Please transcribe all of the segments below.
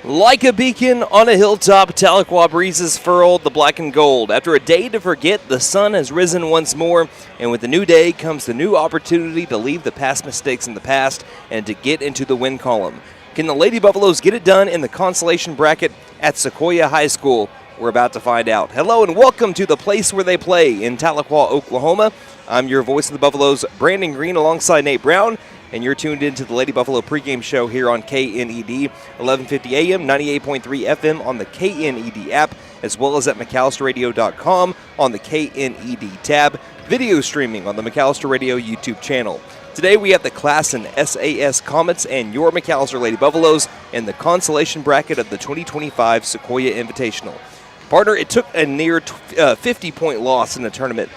Like a beacon on a hilltop, Tahlequah breezes furled the black and gold. After a day to forget, the sun has risen once more, and with the new day comes the new opportunity to leave the past mistakes in the past and to get into the win column. Can the Lady Buffaloes get it done in the consolation bracket at Sequoyah High School? We're about to find out. Hello and welcome to the place where they play in Tahlequah, Oklahoma. I'm your voice of the Buffaloes, Brandon Green, alongside Nate Brown. And you're tuned into the Lady Buffalo pregame show here on KNED, 1150 AM, 98.3 FM on the KNED app, as well as at McAlsterRadio.com on the KNED tab, video streaming on the McAlester Radio YouTube channel. Today we have the Classen SAS Comets and your McAlester Lady Buffaloes in the consolation bracket of the 2025 Sequoyah Invitational. Partner, it took a near 50-point loss in the tournament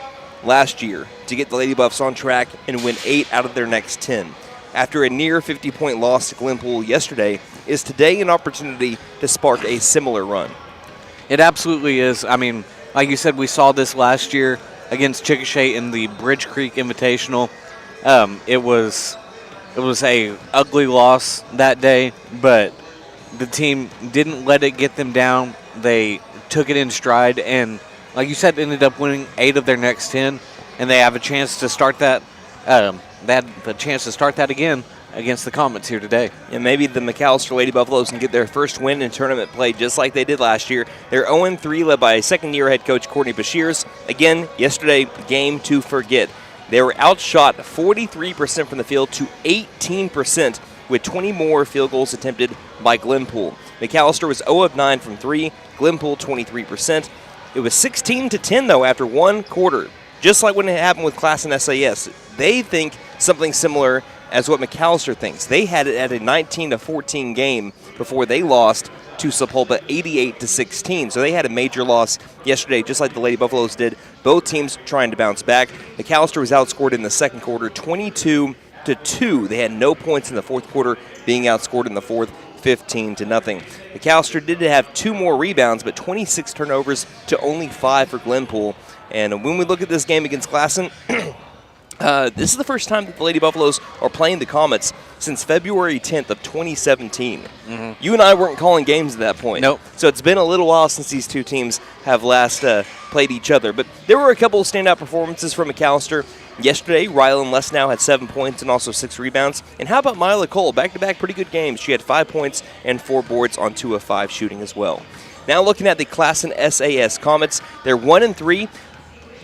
last year to get the Lady Buffs on track and win 8 out of their next 10. After a near 50-point loss to Glenpool yesterday, is today an opportunity to spark a similar run? It absolutely is. I mean, like you said, we saw this last year against Chickasha in the Bridge Creek Invitational. It was a ugly loss that day, but the team didn't let it get them down. They took it in stride, and like you said, ended up winning 8 of their next 10, and they have a chance to start that. Again against the Comets here today. And maybe the McAlester Lady Buffaloes can get their first win in tournament play just like they did last year. They're 0-3, led by second-year head coach Courtney Bashirs. Again, yesterday, game to forget. They were outshot 43% from the field to 18%, with 20 more field goals attempted by Glenpool. McAlester was 0-9 from 3, Glenpool 23%. It was 16-10, though, after one quarter. Just like when it happened with Classen SAS, they think something similar as what McAlester thinks. They had it at a 19-14 game before they lost to Sepulpa 88-16. So they had a major loss yesterday, just like the Lady Buffaloes did. Both teams trying to bounce back. McAlester was outscored in the second quarter 22-2. They had no points in the fourth quarter, being outscored in the fourth 15-0. McAlester did have 2 more rebounds, but 26 turnovers to only 5 for Glenpool. And when we look at this game against Classen, this is the first time that the Lady Buffaloes are playing the Comets since February 10th of 2017. Mm-hmm. You and I weren't calling games at that point. Nope. So it's been a little while since these two teams have last played each other. But there were a couple of standout performances from McAlester. Yesterday, Rylan Lesnow had 7 points and also 6 rebounds. And how about Mila Cole? Back-to-back pretty good games. She had 5 points and 4 boards on 2 of 5 shooting as well. Now looking at the Classen SAS Comets, they're 1-3.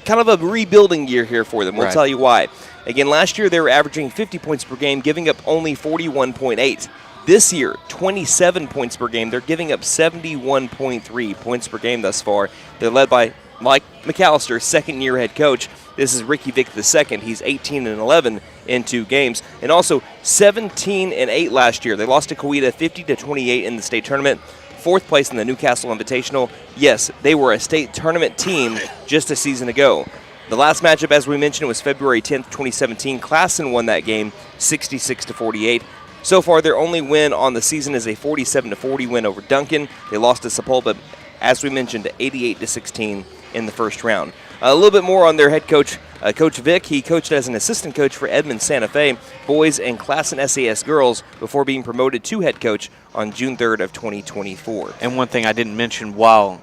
Kind of a rebuilding year here for them. We'll tell you why. Again, last year they were averaging 50 points per game, giving up only 41.8. This year, 27 points per game. They're giving up 71.3 points per game thus far. They're led by Mike McAlester, second-year head coach. This is Ricky Vick II. He's 18-11 in 2 games. And also 17-8 last year. They lost to Coweta 50-28 in the state tournament. 4th place in the Newcastle Invitational. Yes, they were a state tournament team just a season ago. The last matchup, as we mentioned, was February 10th, 2017. Classen won that game 66-48. So far, their only win on the season is a 47-40 win over Duncan. They lost to Sepulpa, as we mentioned, 88-16 in the first round. A little bit more on their head coach, Coach Vick. He coached as an assistant coach for Edmond Santa Fe boys and Classen SAS girls before being promoted to head coach on June 3rd of 2024. And one thing I didn't mention while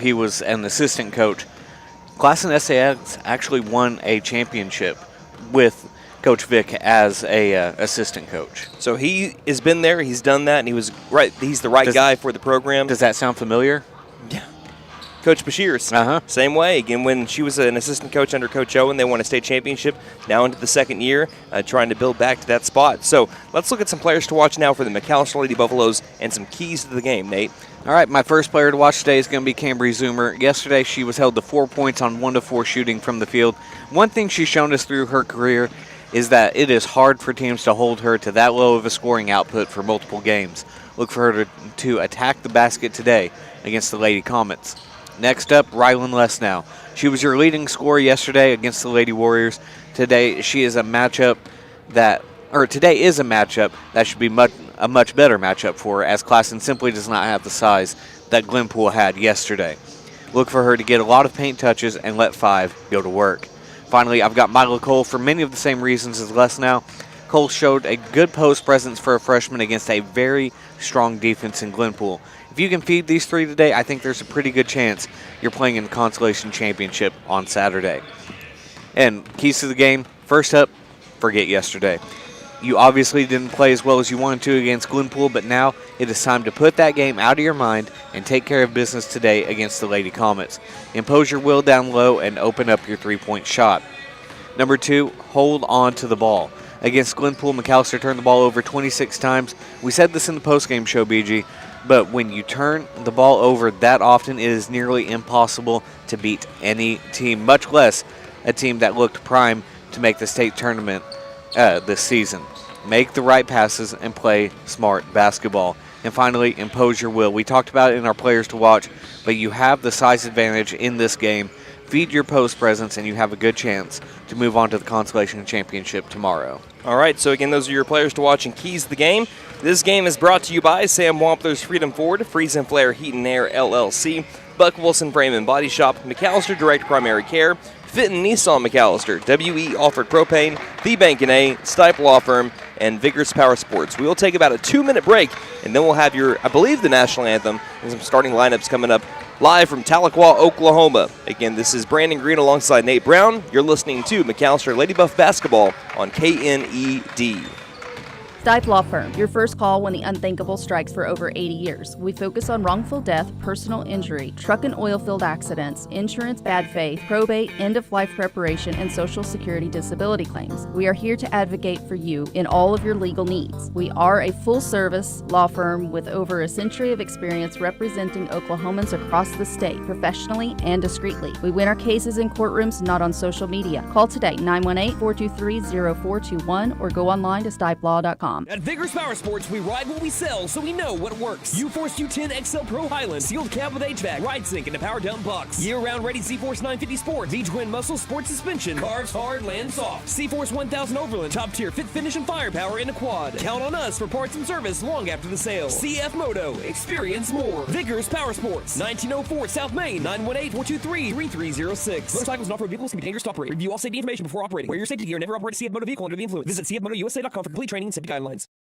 he was an assistant coach, Classen SAS actually won a championship with Coach Vick as a assistant coach. So he has been there, he's done that, and he's the right guy for the program. Does that sound familiar? Yeah. Coach Bashirs, same way. Again, when she was an assistant coach under Coach Owen, they won a state championship. Now into the second year, trying to build back to that spot. So let's look at some players to watch now for the McAlester Lady Buffaloes and some keys to the game, Nate. All right, my first player to watch today is going to be Cambry Zoomer. Yesterday, she was held to 4 points on 1-4 shooting from the field. One thing she's shown us through her career is that it is hard for teams to hold her to that low of a scoring output for multiple games. Look for her to attack the basket today against the Lady Comets. Next up, Rylan Lesnow. She was your leading scorer yesterday against the Lady Warriors. Today is a matchup that should be a much better matchup for her, as Classen simply does not have the size that Glenpool had yesterday. Look for her to get a lot of paint touches and let 5 go to work. Finally, I've got Mila Cole for many of the same reasons as Lesnow. Cole showed a good post presence for a freshman against a very strong defense in Glenpool. If you can feed these three today, I think there's a pretty good chance you're playing in the consolation championship on Saturday. And keys to the game, first up, forget yesterday. You obviously didn't play as well as you wanted to against Glenpool, but now it is time to put that game out of your mind and take care of business today against the Lady Comets. Impose your will down low and open up your three-point shot. Number 2, hold on to the ball. Against Glenpool, McAlester turned the ball over 26 times. We said this in the postgame show, BG, but when you turn the ball over that often, it is nearly impossible to beat any team, much less a team that looked prime to make the state tournament this season. Make the right passes and play smart basketball. And finally, impose your will. We talked about it in our players to watch, but you have the size advantage in this game. Feed your post presence, and you have a good chance to move on to the consolation championship tomorrow. All right, so again, those are your players to watch and keys to the game. This game is brought to you by Sam Wampler's Freedom Ford, Freeze and Flare Heat and Air LLC, Buck Wilson Frame and Body Shop, McAlester Direct Primary Care, Fitton Nissan McAlester, WE Alford Propane, The Bank & A, Stipe Law Firm, and Vigorous Power Sports. We will take about a 2-minute break, and then we'll have I believe, the national anthem and some starting lineups coming up live from Tahlequah, Oklahoma. Again, this is Brandon Green alongside Nate Brown. You're listening to McAlester Lady Buff Basketball on KNED. Stipe Law Firm, your first call when the unthinkable strikes for over 80 years. We focus on wrongful death, personal injury, truck and oil field accidents, insurance bad faith, probate, end-of-life preparation, and Social Security disability claims. We are here to advocate for you in all of your legal needs. We are a full-service law firm with over a century of experience representing Oklahomans across the state, professionally and discreetly. We win our cases in courtrooms, not on social media. Call today, 918-423-0421, or go online to stipelaw.com. At Vigorous Power Sports, we ride what we sell, so we know what works. U-Force U10 XL Pro Highland, sealed cab with HVAC, ride sync, and a power dump box. Year-round ready Z-Force 950 Sport, V-Twin Muscle Sport Suspension, carves hard, lands soft. C-Force 1000 Overland, top tier fit finish and firepower in a quad. Count on us for parts and service long after the sale. CF Moto, experience more. Vigorous Power Sports, 1904 South Main, 918-423-3306. Motorcycles and off-road vehicles can be dangerous to operate. Review all safety information before operating. Wear your safety gear and never operate a CF Moto vehicle under the influence. Visit cfmotousa.com for complete training and safety guidelines.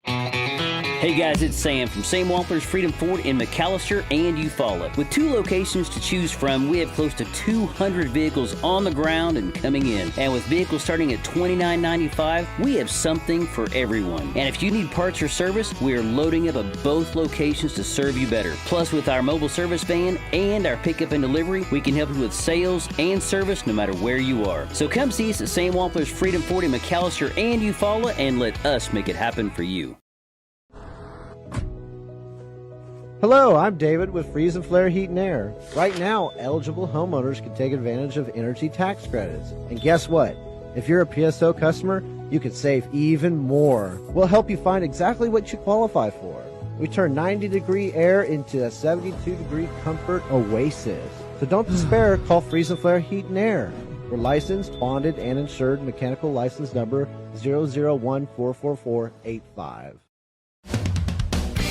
Hey guys, it's Sam from Sam Wampler's Freedom Ford in McAlester and Eufaula. With 2 locations to choose from, we have close to 200 vehicles on the ground and coming in. And with vehicles starting at $29.95, we have something for everyone. And if you need parts or service, we are loading up at both locations to serve you better. Plus, with our mobile service van and our pickup and delivery, we can help you with sales and service no matter where you are. So come see us at Sam Wampler's Freedom Ford in McAlester and Eufaula and let us make it happen for you. Hello, I'm David with Freeze and Flare Heat and Air. Right now, eligible homeowners can take advantage of energy tax credits. And guess what? If you're a PSO customer, you can save even more. We'll help you find exactly what you qualify for. We turn 90-degree air into a 72-degree comfort oasis. So don't despair, call Freeze and Flare Heat and Air. We're licensed, bonded, and insured. Mechanical license number 001-44485.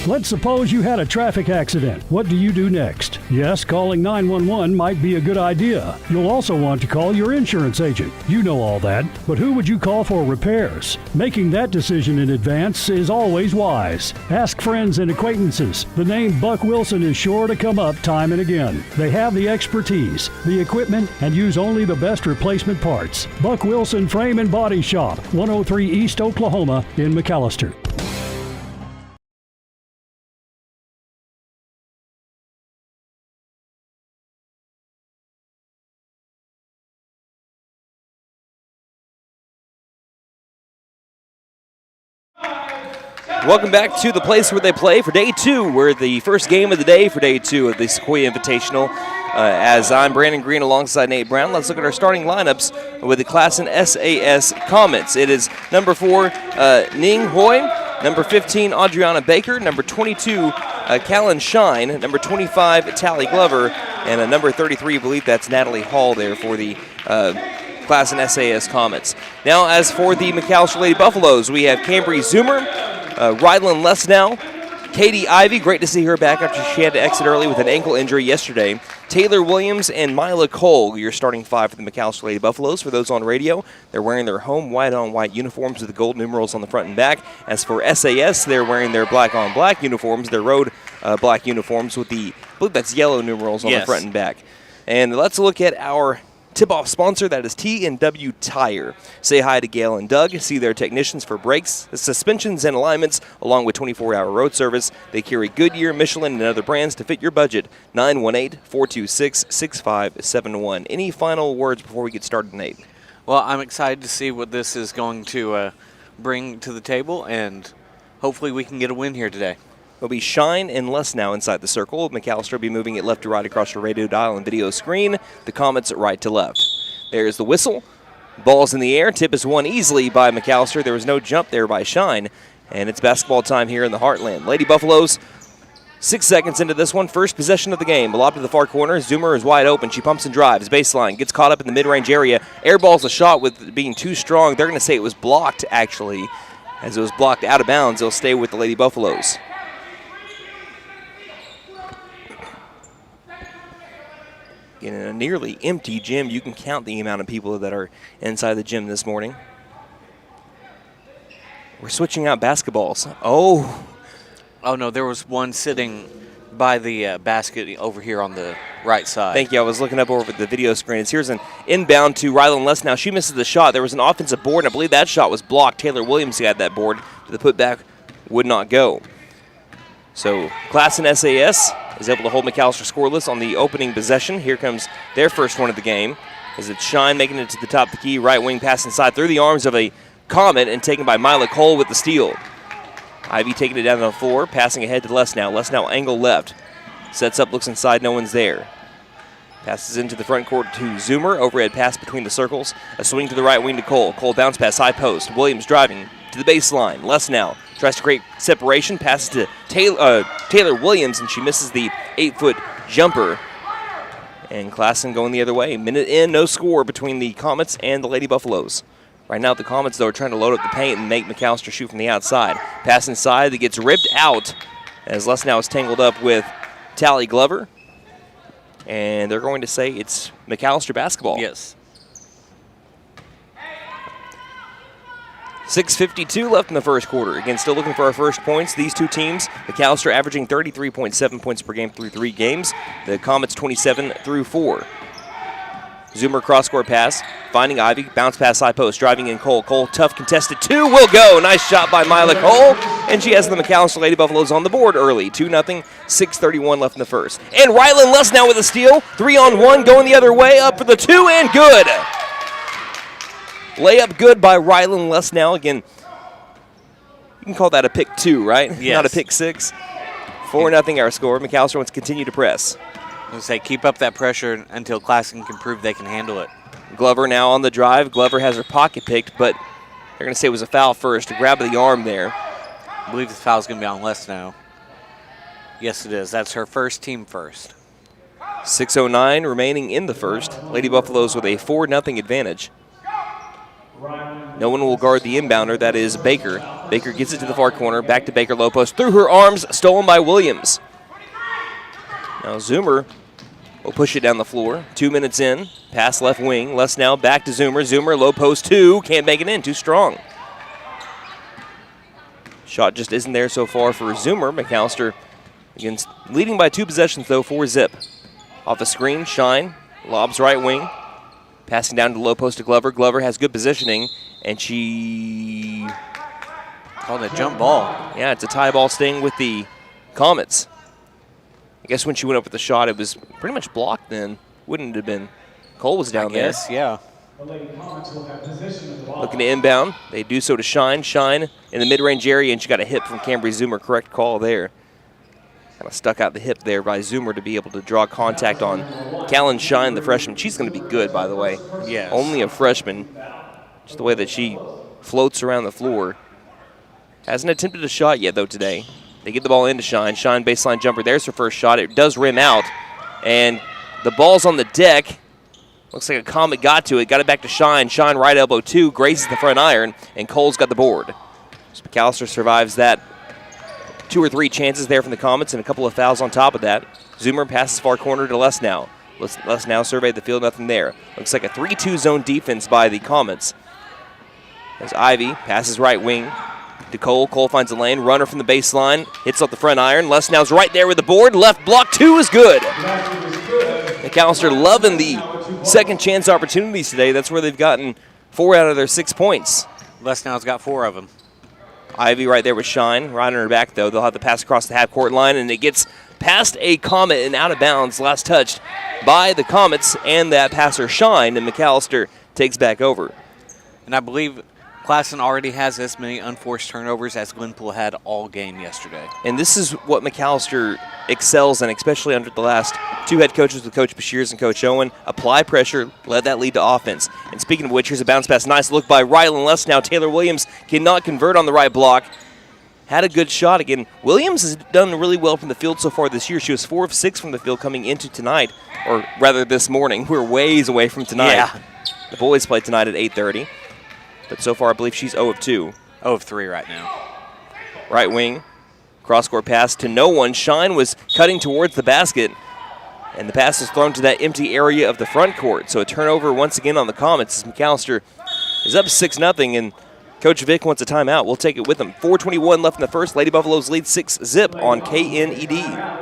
Let's suppose you had a traffic accident. What do you do next? Yes, calling 911 might be a good idea. You'll also want to call your insurance agent. You know all that, but who would you call for repairs? Making that decision in advance is always wise. Ask friends and acquaintances. The name Buck Wilson is sure to come up time and again. They have the expertise, the equipment, and use only the best replacement parts. Buck Wilson Frame and Body Shop, 103 East Oklahoma in McAlester. Welcome back to the place where they play for day 2. We're the first game of the day for day 2 of the Sequoyah Invitational. As I'm Brandon Green alongside Nate Brown, let's look at our starting lineups with the Classen SAS Comets. It is number 4, Ning Hoi, number 15, Adriana Baker, number 22, Callan Shine, number 25, Tally Glover, and number 33, I believe that's Natalie Hall there for the Classen SAS Comets. Now, as for the McAlester Lady Buffaloes, we have Cambry Zoomer, Rylan Lesnow, Katie Ivy, great to see her back after she had to exit early with an ankle injury yesterday. Taylor Williams and Mila Cole, your starting five for the McAlester Lady Buffaloes. For those on radio, they're wearing their home white-on-white uniforms with the gold numerals on the front and back. As for SAS, they're wearing their black-on-black uniforms, their road black uniforms with the, I believe that's yellow numerals on the front and back. And let's look at our tip-off sponsor, that is T&W Tire. Say hi to Gail and Doug. See their technicians for brakes, suspensions, and alignments, along with 24-hour road service. They carry Goodyear, Michelin, and other brands to fit your budget. 918-426-6571. Any final words before we get started, Nate? Well, I'm excited to see what this is going to bring to the table, and hopefully we can get a win here today. It'll be Shine and Less now inside the circle. McAlester will be moving it left to right across your radio dial and video screen. The Comets right to left. There's the whistle. Ball's in the air. Tip is won easily by McAlester. There was no jump there by Shine. And it's basketball time here in the Heartland. Lady Buffaloes, 6 seconds into this one. First possession of the game. Lob to the far corner. Zoomer is wide open. She pumps and drives. Baseline. Gets caught up in the mid-range area. Airballs a shot with being too strong. They're going to say it was blocked, actually. As it was blocked out of bounds, it'll stay with the Lady Buffaloes. In a nearly empty gym, you can count the amount of people that are inside the gym this morning. We're switching out basketballs. Oh, no, there was one sitting by the basket over here on the right side. Thank you. I was looking up over at the video screens. Here's an inbound to Rylan Less now. She misses the shot. There was an offensive board, and I believe that shot was blocked. Taylor Williams had that board. The putback would not go. So Classen SAS is able to hold McAlester scoreless on the opening possession. Here comes their first one of the game. As it's Shine making it to the top of the key. Right wing pass inside through the arms of a Comet and taken by Mila Cole with the steal. Ivy taking it down on the floor, passing ahead to Les now. Les now angle left. Sets up, looks inside, no one's there. Passes into the front court to Zoomer. Overhead pass between the circles. A swing to the right wing to Cole. Cole bounce pass, high post. Williams driving to the baseline. Les now tries to create separation. Passes to Taylor Williams, and she misses the 8-foot jumper. And Classen going the other way. Minute in, no score between the Comets and the Lady Buffaloes. Right now, the Comets, though, are trying to load up the paint and make McAlester shoot from the outside. Pass inside that gets ripped out as Les now is tangled up with Tally Glover. And they're going to say it's McAlester basketball. Yes. 6:52 left in the first quarter. Again, still looking for our first points. These two teams, McAlester averaging 33.7 points per game through 3 games. The Comets 27 through 4. Zoomer cross-court pass, finding Ivy, bounce pass high post, driving in Cole. Cole, tough contested 2, will go. Nice shot by Mila Cole, and she has the McAlester Lady Buffaloes on the board early. 2-0, 6:31 left in the first. And Rylan Less now with a steal. 3-on-1, going the other way, up for the 2, and good. Layup good by Rylan Less now. Again, you can call that a pick 2, right? Yes. Not a pick 6. 4-0 our score. McAlester wants to continue to press. I was going to say, keep up that pressure until Classen can prove they can handle it. Glover now on the drive. Glover has her pocket picked, but they're going to say it was a foul first. A grab of the arm there. I believe the foul's going to be on Les now. Yes, it is. That's her first, team first. 6:09 remaining in the first. Lady Buffaloes with a 4-0 advantage. No one will guard the inbounder. That is Baker. Baker gets it to the far corner. Back to Baker, low post. Through her arms. Stolen by Williams. Now Zoomer will push it down the floor. 2 minutes in. Pass left wing. Les now back to Zoomer. Zoomer, low post 2. Can't make it in. Too strong. Shot just isn't there so far for Zoomer. McAlester against leading by 2 possessions, though, 4-zip. Off the screen, Shine. Lobs right wing. Passing down to low post to Glover. Glover has good positioning, and she called a jump ball. Yeah, it's a tie ball staying with the Comets. I guess when she went up with the shot, it was pretty much blocked then. Wouldn't it have been? Cole was down there. Yes, yeah. Looking to inbound. They do so to Shine. Shine in the mid-range area, and she got a hip from Cambry Zoomer. Correct call there. Kind of stuck out the hip there by Zoomer to be able to draw contact on Callan Shine, the freshman. She's going to be good, by the way. Yes. Only a freshman. Just the way that she floats around the floor. Hasn't attempted a shot yet, though, today. They get the ball into Shine. Shine baseline jumper. There's her first shot. It does rim out. And the ball's on the deck. Looks like a Comet got to it. Got it back to Shine. Shine right elbow 2. Grazes the front iron. And Cole's got the board. So McAlester survives that 2 or 3 chances there from the Comets and a couple of fouls on top of that. Zoomer passes far corner to Lesnow. Lesnow surveyed the field, nothing there. Looks like a 3-2 zone defense by the Comets. As Ivy passes right wing to Cole. Cole finds a lane. Runner from the baseline. Hits off the front iron. Lesnow's right there with the board. Left block 2 is good. McAlester loving the second chance opportunities today. That's where they've gotten 4 out of their 6 points. Lesnow's got 4 of them. Ivy right there with Shine. Right on her back, though. They'll have the pass across the half-court line, and it gets past a Comet and out of bounds. Last touched by the Comets and that passer Shine, and McAlester takes back over. And I believe Classen already has as many unforced turnovers as Glenpool had all game yesterday. And this is what McAlester excels in, especially under the last 2 head coaches with Coach Bashirs and Coach Owen. Apply pressure, let that lead to offense. And speaking of which, here's a bounce pass. Nice look by Rylan Lesnow. Taylor Williams cannot convert on the right block. Had a good shot again. Williams has done really well from the field so far this year. She was 4 of 6 from the field coming into tonight, or rather this morning. We're ways away from tonight. Yeah. The boys play tonight at 8:30. But so far, I believe she's 0 of 2. 0 of 3 right now. Right wing, cross-court pass to no one. Shine was cutting towards the basket, and the pass is thrown to that empty area of the front court. So a turnover once again on the Comets as McAlester is up 6-0, and Coach Vick wants a timeout. We'll take it with him. 4:21 left in the first. Lady Buffaloes lead 6-0 on KNED.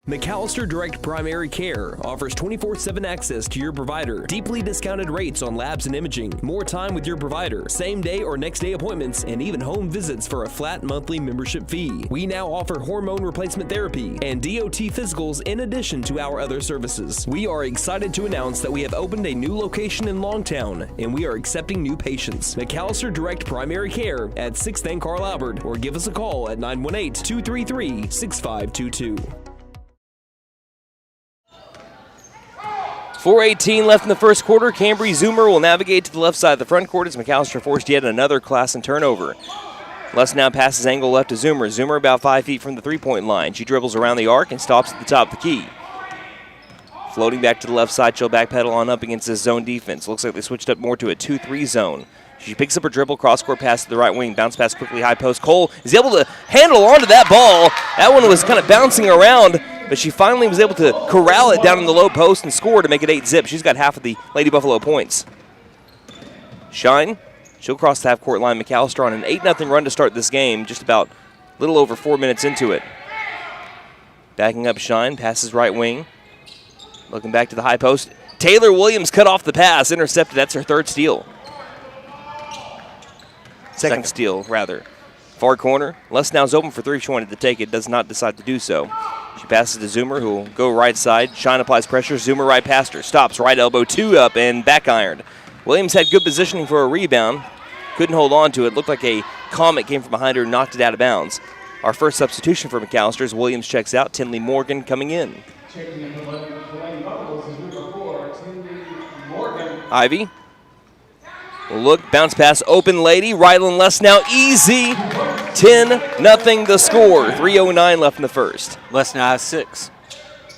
McAlester Direct Primary Care offers 24/7 access to your provider, deeply discounted rates on labs and imaging, more time with your provider, same day or next day appointments, and even home visits for a flat monthly membership fee. We now offer hormone replacement therapy and DOT physicals in addition to our other services. We are excited to announce that we have opened a new location in Longtown, and we are accepting new patients. McAlester Direct Primary Care at 6th and Carl Albert, or give us a call at 918-233-6522. 4:18 left in the first quarter. Cambry Zoomer will navigate to the left side of the front court as McAlester forced yet another Classen turnover. Lesnow passes angle left to Zoomer. Zoomer about 5 feet from the three-point line. She dribbles around the arc and stops at the top of the key. Floating back to the left side, she'll backpedal on up against this zone defense. Looks like they switched up more to a 2-3 zone. She picks up her dribble, cross-court pass to the right wing, bounce pass quickly, high post. Cole is able to handle onto that ball. That one was kind of bouncing around, but she finally was able to corral it down in the low post and score to make it 8-zip. She's got half of the Lady Buffalo points. Shine, she'll cross the half-court line. McAlester on an 8-0 run to start this game, just about a little over 4 minutes into it. Backing up Shine, passes right wing. Looking back to the high post. Taylor Williams cut off the pass, intercepted. That's her third steal. Second steal, rather. Far corner. Lesnow's open for 3. She wanted to take it. Does not decide to do so. She passes to Zoomer, who will go right side. Shine applies pressure. Zoomer right past her. Stops. Right elbow. 2 up and back ironed. Williams had good positioning for a rebound. Couldn't hold on to it. Looked like a Comet came from behind her and knocked it out of bounds. Our first substitution for McAlester as Williams checks out. Tinley Morgan coming in. Ivy. Look, bounce pass, open Lady. Rylan Lesnow, easy. 10-0 the score. 3:09 left in the first. Lesnow has 6.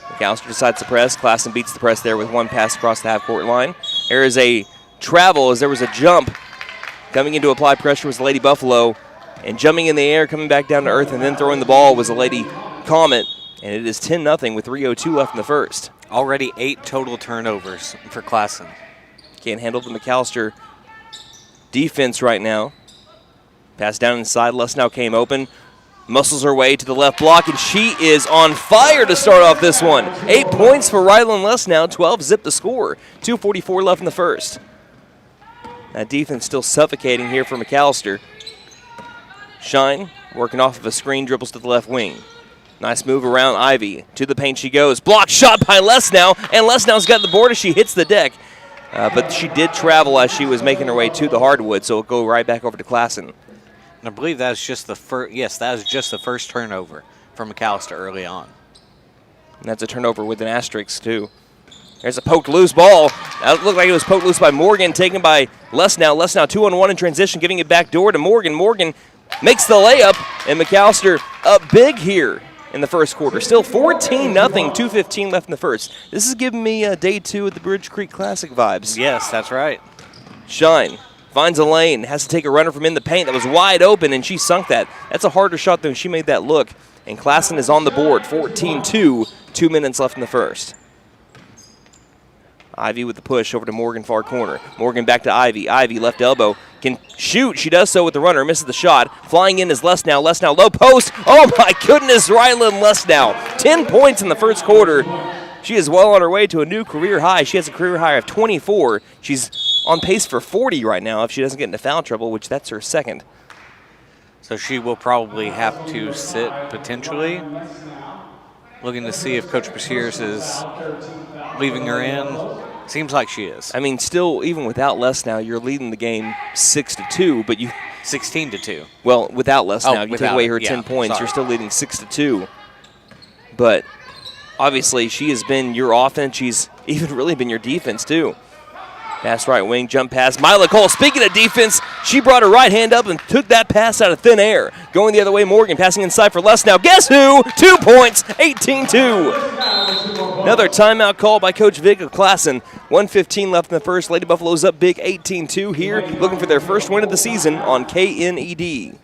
McAlester decides to press. Classen beats the press there with 1 pass across the half-court line. There is a travel as there was a jump. Coming in to apply pressure was the Lady Buffalo. And jumping in the air, coming back down to earth, and then throwing the ball was the Lady Comet. And it is 10-0 with 3:02 left in the first. Already 8 total turnovers for Classen. Can't handle the McAlester defense right now. Pass down inside. Lesnow came open. Muscles her way to the left block, and she is on fire to start off this one. 8 points for Rylan Lesnow. 12-zip the score. 2:44 left in the first. That defense still suffocating here for McAlester. Shine working off of a screen, dribbles to the left wing. Nice move around Ivy. To the paint she goes. Block shot by Lesnow, and Lesnow's got the board as she hits the deck. But she did travel as she was making her way to the hardwood, so it'll go right back over to Classen. And I believe that is just the first. Yes, that is just the first turnover for McAlester early on. And that's a turnover with an asterisk, too. There's a poked loose ball. That looked like it was poked loose by Morgan, taken by Lesnow. Lesnow 2-on-1 in transition, giving it back door to Morgan. Morgan makes the layup, and McAlester up big here in the first quarter. Still 14-0, 2:15 left in the first. This is giving me day 2 of the Bridge Creek Classic vibes. Yes, that's right. Shine finds a lane, has to take a runner from in the paint that was wide open, and she sunk that. That's a harder shot than she made that look. And Classen is on the board, 14-2, 2 minutes left in the first. Ivy with the push over to Morgan, far corner. Morgan back to Ivy. Ivy, left elbow, can shoot. She does so with the runner, misses the shot. Flying in is Lesnow. Lesnow, low post. Oh my goodness, Rylan Lesnow. 10 points in the first quarter. She is well on her way to a new career high. She has a career high of 24. She's on pace for 40 right now if she doesn't get into foul trouble, which that's her second. So she will probably have to sit potentially. Looking to see if Coach Bashirs is leaving her in. Seems like she is. I mean, still, even without Lesnow, you're leading the game 6-2, but you 16-2. Well, without Lesnow, you take away her 10 points, sorry. you're still leading 6-2. But obviously, she has been your offense. She's even really been your defense, too. Pass right wing, jump pass. Mila Cole, speaking of defense, she brought her right hand up and took that pass out of thin air. Going the other way, Morgan passing inside for Lesnow. Guess who? 2 points, 18-2. Another timeout call by Coach Vic of Classen. 1:15 left in the first. Lady Buffaloes up big, 18-2 here, looking for their first win of the season on KNED.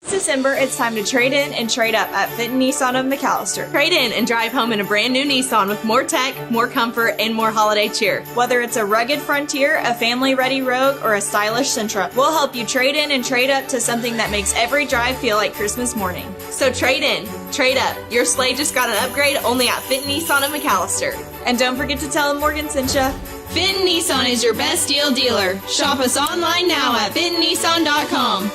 This December, it's time to trade in and trade up at Fenton Nissan of McAlester. Trade in and drive home in a brand new Nissan with more tech, more comfort, and more holiday cheer. Whether it's a rugged Frontier, a family-ready Rogue, or a stylish Sentra, we'll help you trade in and trade up to something that makes every drive feel like Christmas morning. So trade in, trade up. Your sleigh just got an upgrade only at Fenton Nissan of McAlester. And don't forget to tell them Morgan sent ya. Fenton Nissan is your best deal dealer. Shop us online now at FentonNissan.com.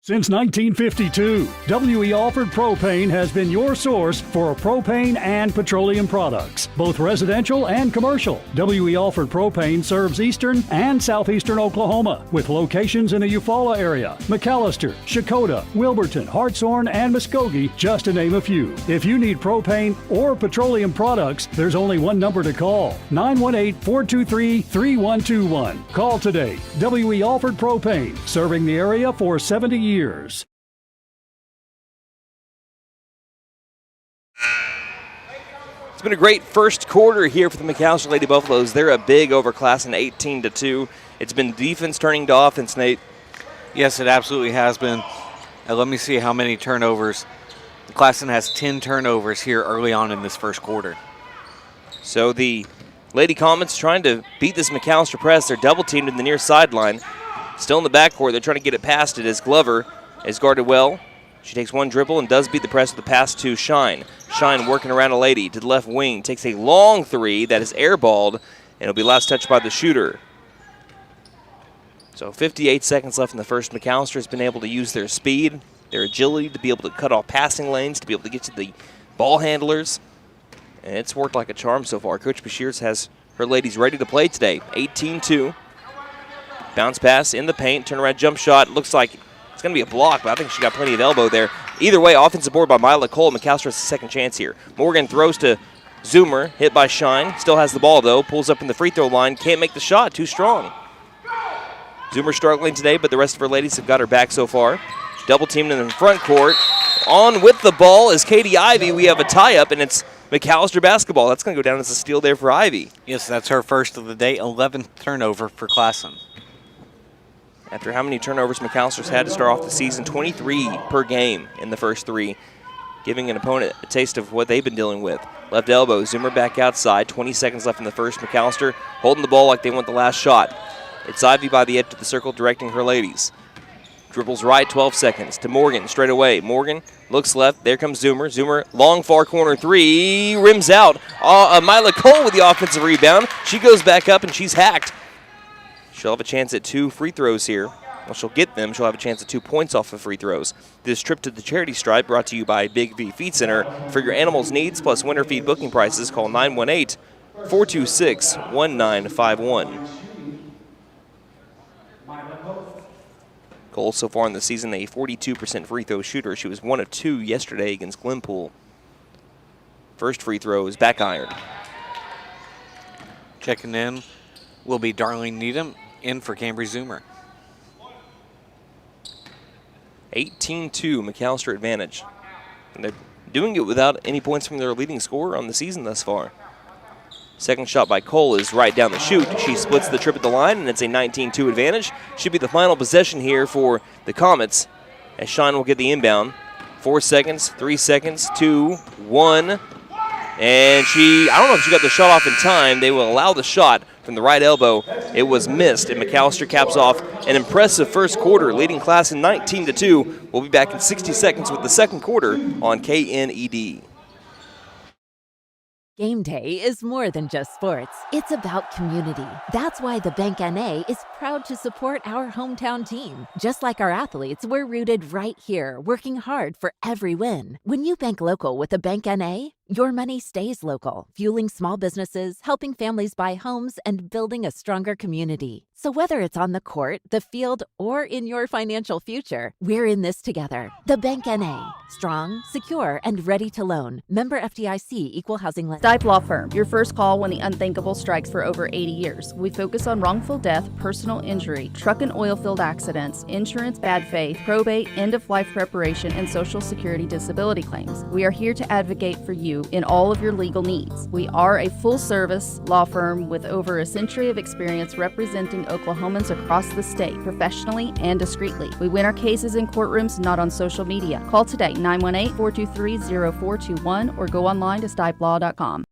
Since 1952, W.E. Alford Propane has been your source for propane and petroleum products, both residential and commercial. W.E. Alford Propane serves eastern and southeastern Oklahoma, with locations in the Eufaula area, McAlester, Shakota, Wilburton, Hartshorn, and Muskogee, just to name a few. If you need propane or petroleum products, there's only one number to call, 918-423-3121. Call today. W.E. Alford Propane, serving the area for 70 years. It's been a great first quarter here for the McAlester Lady Buffaloes. They're up big over Classen, 18-2. It's been defense turning to offense, Nate. Yes, it absolutely has been. Let me see how many turnovers. Classen has 10 turnovers here early on in this first quarter. So the Lady Comets trying to beat this McAlester press. They're double teamed in the near sideline. Still in the backcourt, they're trying to get it past it as Glover is guarded well. She takes one dribble and does beat the press with the pass to Shine. Shine working around a lady to the left wing. Takes a long three that is airballed, and it'll be last touched by the shooter. So 58 seconds left in the first. McAlester has been able to use their speed, their agility to be able to cut off passing lanes, to be able to get to the ball handlers. And it's worked like a charm so far. Coach Bashirs has her ladies ready to play today. 18-2. Bounce pass in the paint, turnaround jump shot. Looks like it's going to be a block, but I think she got plenty of elbow there. Either way, offensive board by Mila Cole. McAlester has a second chance here. Morgan throws to Zoomer, hit by Shine. Still has the ball, though. Pulls up in the free throw line. Can't make the shot. Too strong. Zoomer struggling today, but the rest of her ladies have got her back so far. Double teamed in the front court. On with the ball is Katie Ivy. We have a tie-up, and it's McAlester basketball. That's going to go down as a steal there for Ivy. Yes, that's her first of the day, 11th turnover for Classen. After how many turnovers McAlster's had to start off the season, 23 per game in the first three, giving an opponent a taste of what they've been dealing with. Left elbow, Zoomer back outside, 20 seconds left in the first. McAlester holding the ball like they want the last shot. It's Ivy by the edge of the circle directing her ladies. Dribbles right, 12 seconds to Morgan, straight away. Morgan looks left, there comes Zoomer. Zoomer, long far corner three, rims out. Mila Cole with the offensive rebound. She goes back up and she's hacked. She'll have a chance at 2 free throws here. Well, she'll get them. She'll have a chance at 2 points off of free throws. This trip to the charity stripe brought to you by Big V Feed Center. For your animals' needs plus winter feed booking prices, call 918-426-1951. Cole so far in the season, a 42% free throw shooter. She was 1 of 2 yesterday against Glenpool. First free throw is back iron. Checking in will be Darlene Needham, in for Cambry Zoomer. 18-2 McAlester advantage. And they're doing it without any points from their leading scorer on the season thus far. Second shot by Cole is right down the chute. She splits the trip at the line, and it's a 19-2 advantage. Should be the final possession here for the Comets, as Shine will get the inbound. 4 seconds, 3 seconds, 2, 1. And I don't know if she got the shot off in time. They will allow the shot from the right elbow. It was missed, and McAlester caps off an impressive first quarter, leading Classen 19-2. We'll be back in 60 seconds with the second quarter on KNED. Game day is more than just sports. It's about community. That's why the Bank NA is proud to support our hometown team. Just like our athletes, we're rooted right here, working hard for every win. When you bank local with the Bank NA, your money stays local, fueling small businesses, helping families buy homes, and building a stronger community. So whether it's on the court, the field, or in your financial future, we're in this together. The Bank NA. Strong, secure, and ready to loan. Member FDIC, Equal Housing Lender. Stipe Law Firm, your first call when the unthinkable strikes for over 80 years. We focus on wrongful death, personal injury, truck and oil field accidents, insurance bad faith, probate, end-of-life preparation, and Social Security disability claims. We are here to advocate for you in all of your legal needs. We are a full-service law firm with over a century of experience representing Oklahomans across the state, professionally and discreetly. We win our cases in courtrooms, not on social media. Call today, 918-423-0421, or go online to stipelaw.com.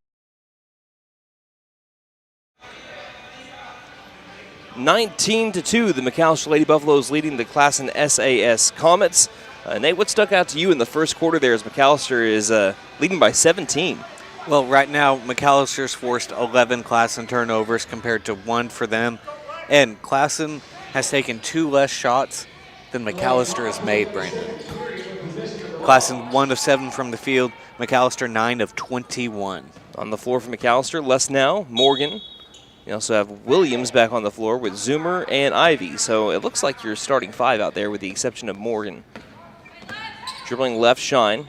19-2, the McAlester Lady Buffaloes leading the Classen SAS Comets. Nate, what stuck out to you in the first quarter there as McAlester is leading by 17? Well, right now, McAllister's forced 11 Classen turnovers compared to 1 for them. And Classen has taken 2 less shots than McAlester has made, Brandon. Classen 1 of 7 from the field, McAlester 9 of 21. On the floor for McAlester, Les now, Morgan. You also have Williams back on the floor with Zoomer and Ivy. So it looks like you're starting 5 out there with the exception of Morgan. Dribbling left, Shine.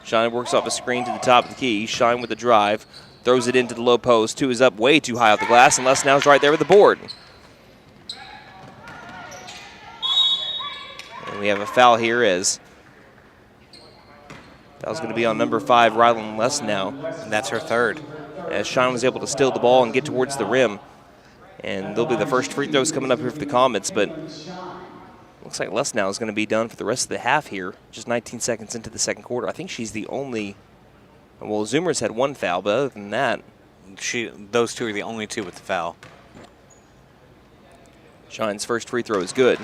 Shine works off a screen to the top of the key. Shine with the drive. Throws it into the low post. 2 is up way too high off the glass, and Les now's right there with the board. And we have a foul here as foul's going to be on number 5, Rylan Les now. And that's her third. As Shine was able to steal the ball and get towards the rim. And they'll be the first free throws coming up here for the Comets, but looks like Les now is going to be done for the rest of the half here, just 19 seconds into the second quarter. I think she's the only, well, Zoomer's had 1 foul, but other than that, those 2 are the only 2 with the foul. Shine's first free throw is good.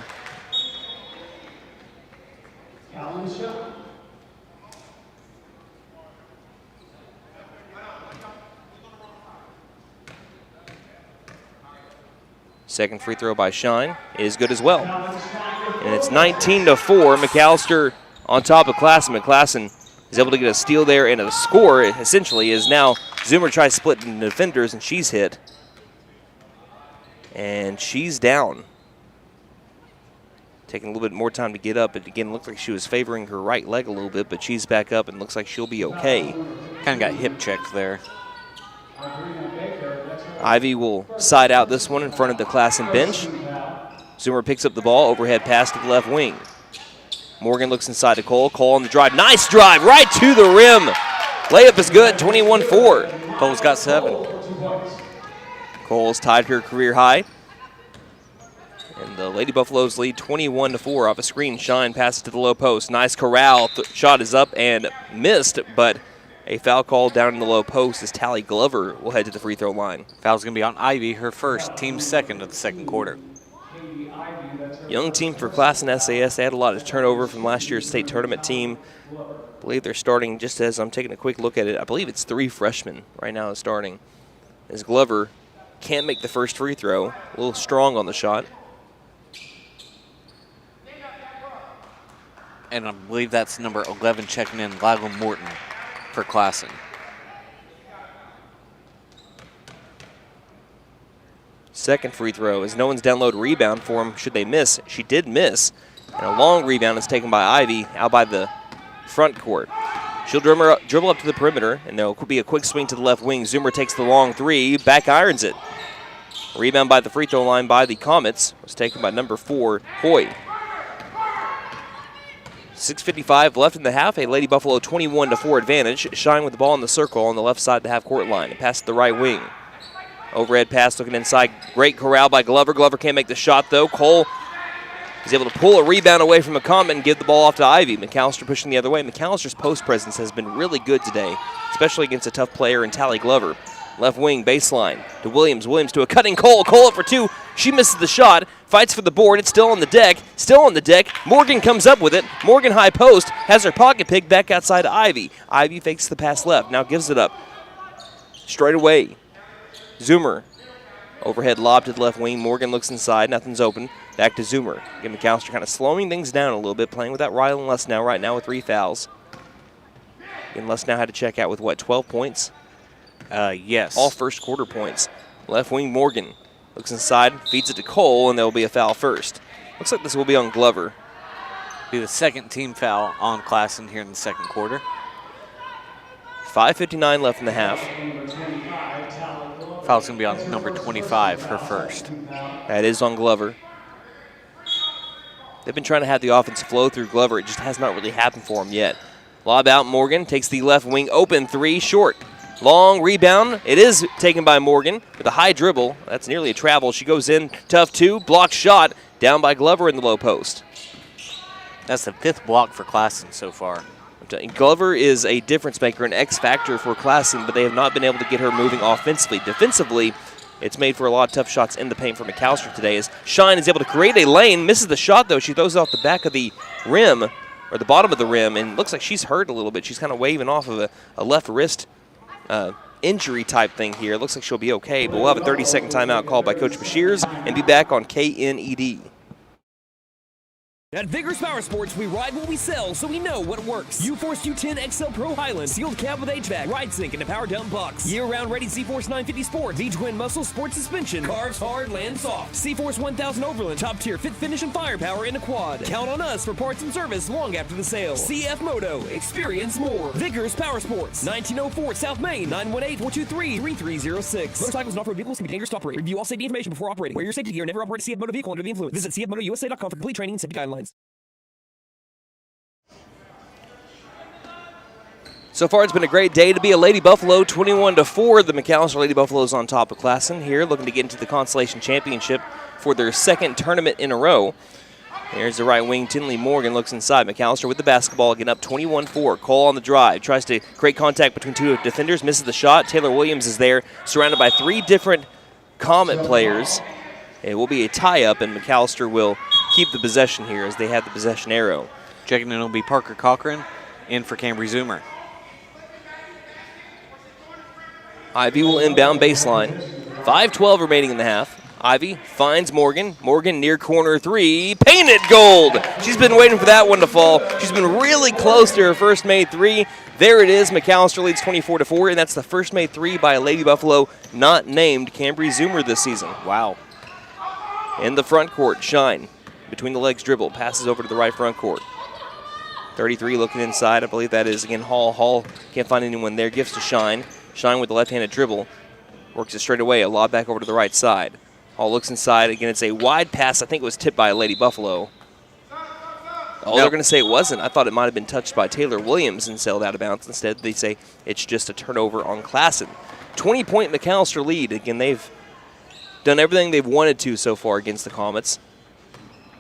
Second free throw by Shine is good as well. And it's 19-4. McAlester on top of Classen. McAlester is able to get a steal there and a score, essentially, is now Zoomer tries to split into defenders, and she's hit. And she's down. Taking a little bit more time to get up. It again looked like she was favoring her right leg a little bit, but she's back up and looks like she'll be okay. Kind of got hip checked there. Ivy will side out this one in front of the Classen bench. Zoomer picks up the ball, overhead pass to the left wing. Morgan looks inside to Cole. Cole on the drive. Nice drive right to the rim. Layup is good, 21-4. Cole's got 7. Cole's tied her career high. And the Lady Buffaloes lead 21-4 off a screen. Shine passes to the low post. Nice corral. Shot is up and missed, but a foul call down in the low post as Tally Glover will head to the free throw line. Foul's going to be on Ivy, her first, team second of the second quarter. Young team for Classen SAS. They had a lot of turnover from last year's state tournament team. I believe they're starting, just as I'm taking a quick look at it, I believe it's 3 freshmen right now starting. As Glover can't make the first free throw. A little strong on the shot. And I believe that's number 11 checking in, Lila Morton for Classen. Second free throw as no one's down low to rebound for him should they miss. She did miss. And a long rebound is taken by Ivy out by the front court. She'll dribble up to the perimeter, and there'll be a quick swing to the left wing. Zoomer takes the long 3, back irons it. Rebound by the free throw line by the Comets was taken by number 4, Hoy. 6:55 left in the half. A Lady Buffalo 21-4 advantage. Shine with the ball in the circle on the left side of the half-court line. And pass to the right wing. Overhead pass looking inside. Great corral by Glover. Glover can't make the shot, though. Cole is able to pull a rebound away from a Comet and give the ball off to Ivy. McAlester pushing the other way. McAllister's post presence has been really good today, especially against a tough player in Tally Glover. Left wing baseline to Williams. Williams to a cutting Cole. Cole up for two. She misses the shot. Fights for the board. It's still on the deck. Still on the deck. Morgan comes up with it. Morgan high post. Has her pocket pick back outside to Ivy. Ivy fakes the pass left. Now gives it up. Straight away. Zoomer. Overhead lob to the left wing. Morgan looks inside. Nothing's open. Back to Zoomer. Again, McAlester kind of slowing things down a little bit, playing without Rylan Lesnow right now with 3 fouls. And Lesnow had to check out with, what, 12 points? Yes. All first quarter points. Left wing Morgan looks inside, feeds it to Cole, and there will be a foul first. Looks like this will be on Glover. Be the second team foul on Classen here in the second quarter. 5:59 left in the half. Foul's going to be on number 25, her first. That is on Glover. They've been trying to have the offense flow through Glover. It just has not really happened for them yet. Lob out, Morgan takes the left wing, open three, short. Long rebound. It is taken by Morgan with a high dribble. That's nearly a travel. She goes in, tough two, blocked shot, down by Glover in the low post. That's the 5th block for Classen so far. Glover is a difference maker, an X factor for Classen, but they have not been able to get her moving offensively. Defensively, it's made for a lot of tough shots in the paint for McAlester today as Shine is able to create a lane, misses the shot though. She throws it off the back of the rim, or the bottom of the rim, and looks like she's hurt a little bit. She's kind of waving off of a left wrist injury type thing here. Looks like she'll be okay, but we'll have a 30-second timeout called by Coach Bashirs and be back on KNED. At Vigorous Power Sports, we ride what we sell, so we know what works. U-Force U10 XL Pro Highland, sealed cab with HVAC, ride sync, and a power dump box. Year-round ready C-Force 950 Sport, V-Twin Muscle Sport Suspension, carves hard, land soft. C-Force 1000 Overland, top tier fit finish and firepower in a quad. Count on us for parts and service long after the sale. CF Moto, experience more. Vigorous Power Sports, 1904 South Main, 918-423-3306. Motorcycles and off-road vehicles can be dangerous to operate. Review all safety information before operating. Wear your safety gear. Never operate a CF Moto vehicle under the influence. Visit cfmotousa.com for complete training and safety guidelines. So far, it's been a great day to be a Lady Buffalo. 21-4, the McAlester Lady Buffaloes on top of Classen here, looking to get into the consolation championship for their second tournament in a row. Here's the right wing. Tinley Morgan looks inside. McAlester with the basketball, getting up 21-4. Cole on the drive, tries to create contact between two defenders, misses the shot. Taylor Williams is there, surrounded by 3 different Comet players. It will be a tie-up, and McAlester will keep the possession here as they have the possession arrow. Checking in will be Parker Cochran, in for Cambry Zoomer. Ivy will inbound baseline. 5:12 remaining in the half. Ivy finds Morgan. Morgan near corner 3. Painted gold! She's been waiting for that one to fall. She's been really close to her first made 3. There it is. McAlester leads 24-4, and that's the first made 3 by a Lady Buffalo not named Cambry Zoomer this season. Wow. In the front court, Shine. Between the legs dribble. Passes over to the right front court. 33 looking inside. I believe that is, again, Hall. Hall can't find anyone there. Gives to Shine. Shine with the left-handed dribble. Works it straight away. A lob back over to the right side. Hall looks inside. Again, it's a wide pass. I think it was tipped by a Lady Buffalo. Oh, they're going to say it wasn't. I thought it might have been touched by Taylor Williams and sailed out of bounds. Instead, they say it's just a turnover on Classen. 20-point McAlester lead. Again, they've done everything they've wanted to so far against the Comets.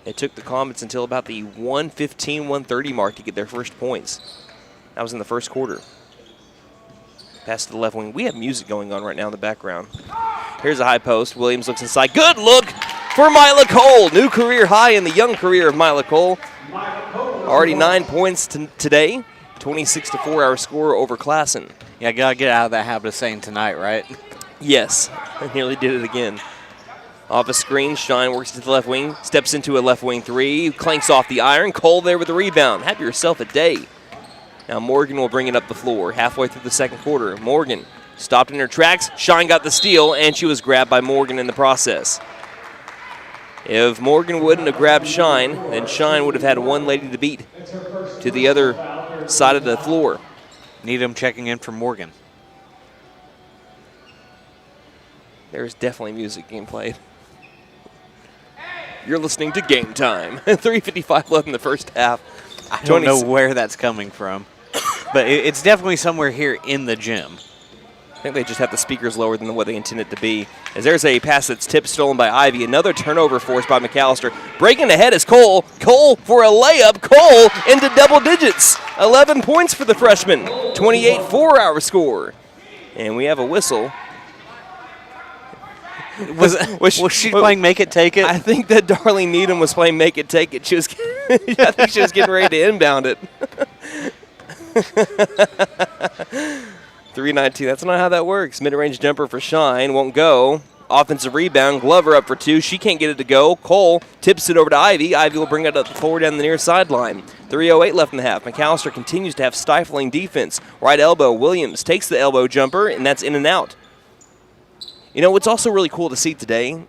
It took the Comets until about the 1:15, 1:30 mark to get their first points. That was in the first quarter. Pass to the left wing. We have music going on right now in the background. Here's a high post. Williams looks inside. Good look for Mila Cole. New career high in the young career of Mila Cole. Already 9 points today. 26-4 our score over Classen. Yeah, got to get out of that habit of saying tonight, right? Yes, I nearly did it again. Off a screen, Shine works to the left wing. Steps into a left wing 3. Clanks off the iron. Cole there with the rebound. Have yourself a day. Now Morgan will bring it up the floor halfway through the second quarter. Morgan stopped in her tracks. Shine got the steal, and she was grabbed by Morgan in the process. If Morgan wouldn't have grabbed Shine, then Shine would have had one lady to beat to the other side of the floor. Needham checking in for Morgan. There's definitely music being played. You're listening to Game Time. 3:55 left in the first half. I don't know where that's coming from, but it's definitely somewhere here in the gym. think they just have the speakers lower than what they intended to be. As there's a pass that's tipped, stolen by Ivy. Another turnover forced by McAlester. Breaking ahead is Cole. Cole for a layup. Cole into double digits. 11 points for the freshman. 28-4 our score. And we have a whistle. Was she playing Make It, Take It? I think that Darlene Needham was playing Make It, Take It. I think she was getting ready to inbound it. 3:19. That's not how that works. Mid-range jumper for Shine. Won't go. Offensive rebound. Glover up for two. She can't get it to go. Cole tips it over to Ivy. Ivy will bring it up forward down the near sideline. 3:08 left in the half. McAlester continues to have stifling defense. Right elbow. Williams takes the elbow jumper, and that's in and out. You know, what's also really cool to see today,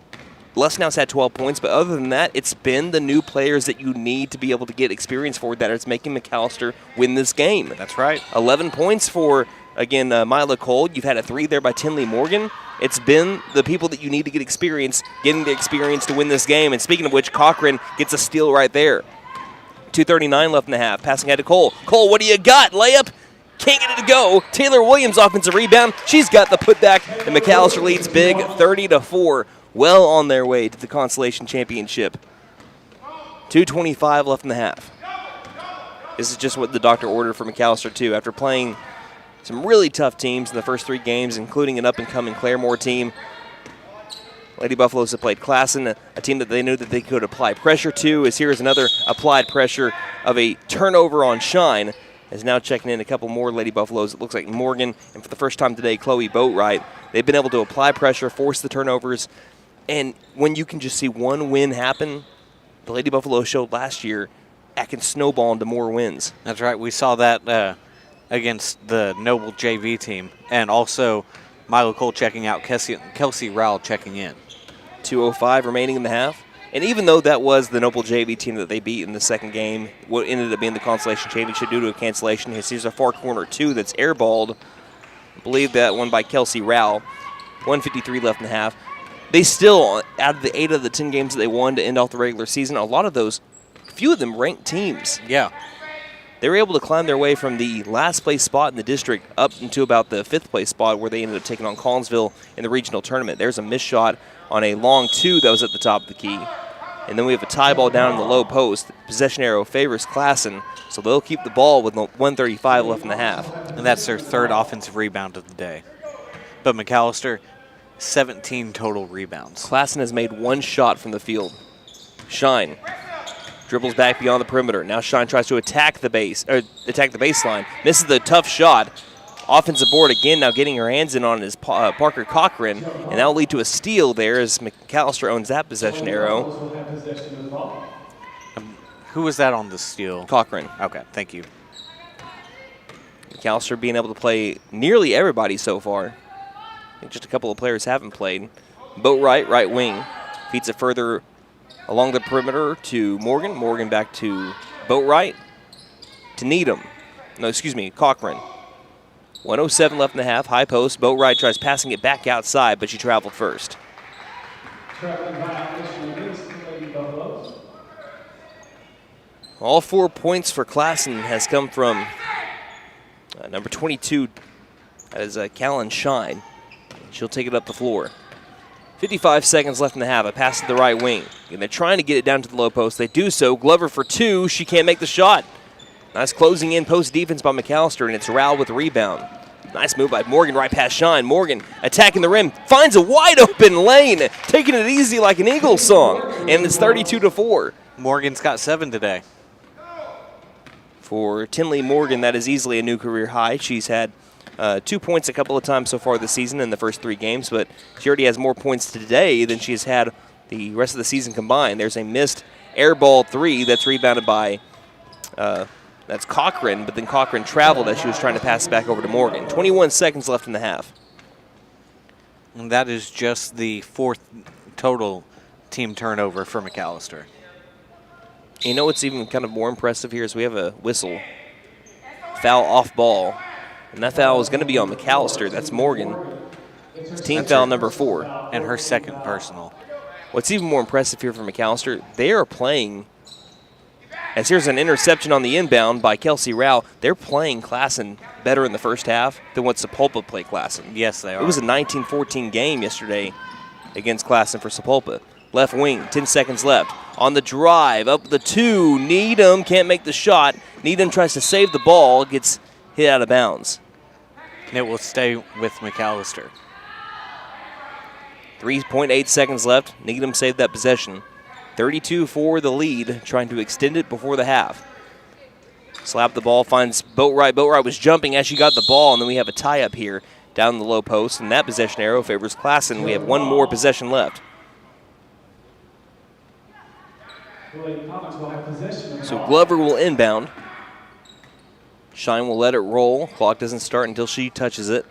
Lesnow's had 12 points, but other than that, it's been the new players that you need to be able to get experience for that is making McAlester win this game. That's right. 11 points for, again, Mila Cole. You've had a 3 there by Tinley Morgan. It's been the people that you need to get experience, getting the experience to win this game. And speaking of which, Cochran gets a steal right there. 2:39 left in the half. Passing ahead to Cole. Cole, what do you got? Layup? Can't get it to go. Taylor Williams offensive rebound. She's got the putback, and McAlester leads big 30-4. Well on their way to the consolation championship. 2:25 left in the half. This is just what the doctor ordered for McAlester, too. After playing some really tough teams in the first 3 games, including an up-and-coming Claremore team, Lady Buffaloes have played Classen, a team that they knew that they could apply pressure to. As here is another applied pressure of a turnover on Shine. Is now checking in a couple more Lady Buffaloes. It looks like Morgan, and for the first time today, Chloe Boatwright. They've been able to apply pressure, force the turnovers, and when you can just see one win happen, the Lady Buffaloes showed last year that can snowball into more wins. That's right. We saw that against the Noble JV team, and also Milo Cole checking out, Kelsey Rowell checking in. 2:05 remaining in the half. And even though that was the Noble JV team that they beat in the second game, what ended up being the consolation championship due to a cancellation, here's a far corner 2 that's airballed. I believe that one by Kelsey Rowell. 1:53 left in the half. They still, out of the 8 of the 10 games that they won to end off the regular season, a lot of those, few of them ranked teams. Yeah. They were able to climb their way from the last place spot in the district up into about the 5th place spot where they ended up taking on Collinsville in the regional tournament. There's a missed shot on a long 2 that was at the top of the key. And then we have a tie ball down in the low post. Possession arrow favors Classen, so they'll keep the ball with 1:35 left in the half. And that's their 3rd offensive rebound of the day. But McAlester, 17 total rebounds. Classen has made 1 shot from the field. Shine dribbles back beyond the perimeter. Now Shine tries to attack the baseline. Misses the tough shot. Offensive board again, now getting her hands in on is Parker Cochran, and that will lead to a steal there as McAlester owns that possession arrow. Who was that on the steal? Cochran. Okay, thank you. McAlester being able to play nearly everybody so far. I think just a couple of players haven't played. Boatwright, right wing, feeds it further along the perimeter to Morgan. Morgan back to Boatwright, to Needham. No, excuse me, Cochran. 1:07 left in the half, high post. Boatwright tries passing it back outside, but she traveled first. All 4 points for Classen has come from number 22, that is Callan Shine. She'll take it up the floor. 55 seconds left in the half. A pass to the right wing. And they're trying to get it down to the low post. They do so. Glover for 2. She can't make the shot. Nice closing in post defense by McAlester, and it's Rowell with the rebound. Nice move by Morgan right past Shine. Morgan attacking the rim. Finds a wide open lane. Taking it easy like an Eagles song. And it's 32-4. Morgan's got 7 today. For Tinley Morgan, that is easily a new career high. She's had 2 points a couple of times so far this season in the first 3 games, but she already has more points today than she has had the rest of the season combined. There's a missed air ball 3 that's rebounded by that's Cochran, but then Cochran traveled as she was trying to pass it back over to Morgan. 21 seconds left in the half. And that is just the 4th total team turnover for McAlester. You know what's even kind of more impressive here is we have a whistle. Foul off ball. And that foul is going to be on McAlester. That's Morgan. It's team foul number 4. And her 2nd personal. What's even more impressive here for McAlester, they are playing As here's an interception on the inbound by Kelsey Rao. They're playing Classen better in the first half than what Sapulpa played Classen. Yes, they are. It was a 19-14 game yesterday against Classen for Sapulpa. Left wing, 10 seconds left. On the drive, up the 2. Needham can't make the shot. Needham tries to save the ball, gets hit out of bounds. And it will stay with McAlester. 3.8 seconds left. Needham saved that possession. 32 for the lead, trying to extend it before the half. Slap the ball, finds Boatwright. Boatwright was jumping as she got the ball, and then we have a tie-up here down the low post, and that possession arrow favors Classen. We have one more possession left. So Glover will inbound. Shine will let it roll. Clock doesn't start until she touches it.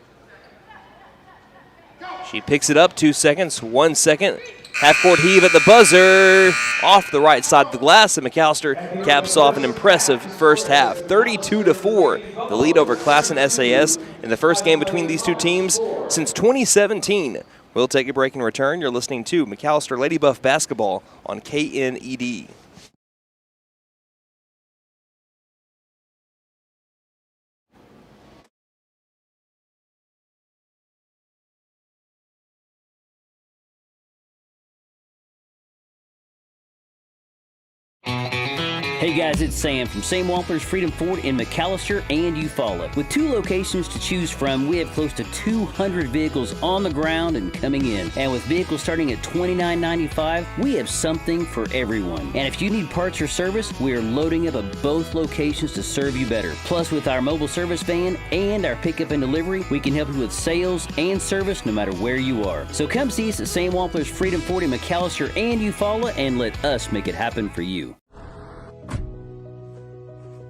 She picks it up, 2 seconds, 1 second. Half-court heave at the buzzer, off the right side of the glass, and McAlester caps off an impressive first half. 32-4, the lead over Classen SAS in the first game between these two teams since 2017. We'll take a break and return. You're listening to McAlester Lady Buff basketball on KNED. Hey guys, it's Sam from Sam Wampler's Freedom Ford in McAlester and Eufaula. With 2 locations to choose from, we have close to 200 vehicles on the ground and coming in. And with vehicles starting at $29.95, we have something for everyone. And if you need parts or service, we are loading up at both locations to serve you better. Plus, with our mobile service van and our pickup and delivery, we can help you with sales and service no matter where you are. So come see us at Sam Wampler's Freedom Ford in McAlester and Eufaula and let us make it happen for you.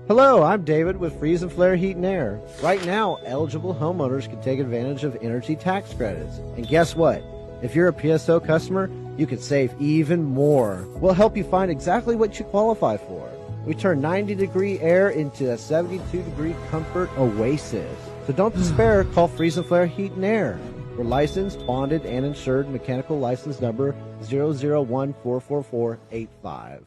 Hello, I'm David with Freeze and Flare Heat and Air. Right now, eligible homeowners can take advantage of energy tax credits. And guess what? If you're a PSO customer, you can save even more. We'll help you find exactly what you qualify for. We turn 90-degree air into a 72-degree comfort oasis. So don't despair, call Freeze and Flare Heat and Air. We're licensed, bonded, and insured, mechanical license number 0014445.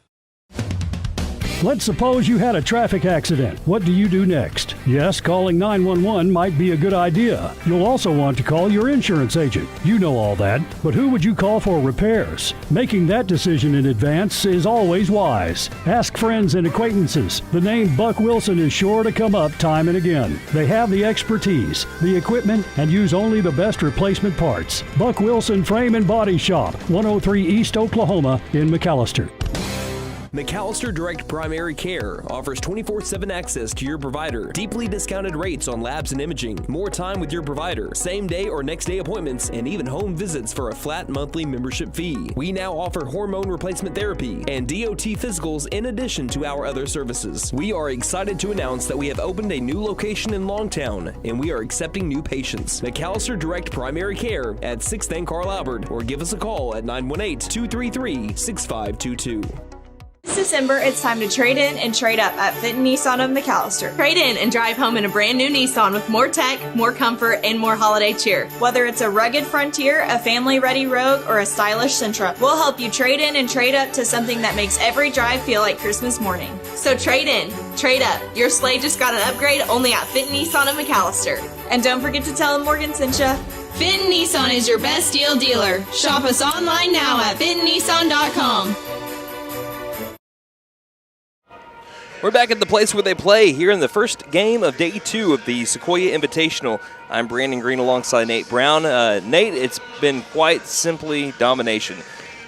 Let's suppose you had a traffic accident. What do you do next? Yes, calling 911 might be a good idea. You'll also want to call your insurance agent. You know all that, but who would you call for repairs? Making that decision in advance is always wise. Ask friends and acquaintances. The name Buck Wilson is sure to come up time and again. They have the expertise, the equipment, and use only the best replacement parts. Buck Wilson Frame and Body Shop, 103 East Oklahoma in McAlester. McAlester Direct Primary Care offers 24/7 access to your provider, deeply discounted rates on labs and imaging, more time with your provider, same-day or next-day appointments, and even home visits for a flat monthly membership fee. We now offer hormone replacement therapy and DOT physicals in addition to our other services. We are excited to announce that we have opened a new location in Longtown, and we are accepting new patients. McAlester Direct Primary Care at 6th and Carl Albert, or give us a call at 918-233-6522. This December, it's time to trade in and trade up at Fenton Nissan of McAlester. Trade in and drive home in a brand new Nissan with more tech, more comfort, and more holiday cheer. Whether it's a rugged Frontier, a family-ready Rogue, or a stylish Sentra, we'll help you trade in and trade up to something that makes every drive feel like Christmas morning. So trade in, trade up. Your sleigh just got an upgrade only at Fenton Nissan of McAlester. And don't forget to tell them Morgan sent ya. Fenton Nissan is your best deal dealer. Shop us online now at FentonNissan.com. We're back at the place where they play here in the first game of day 2 of the Sequoyah Invitational. I'm Brandon Green alongside Nate Brown. Nate, it's been quite simply domination.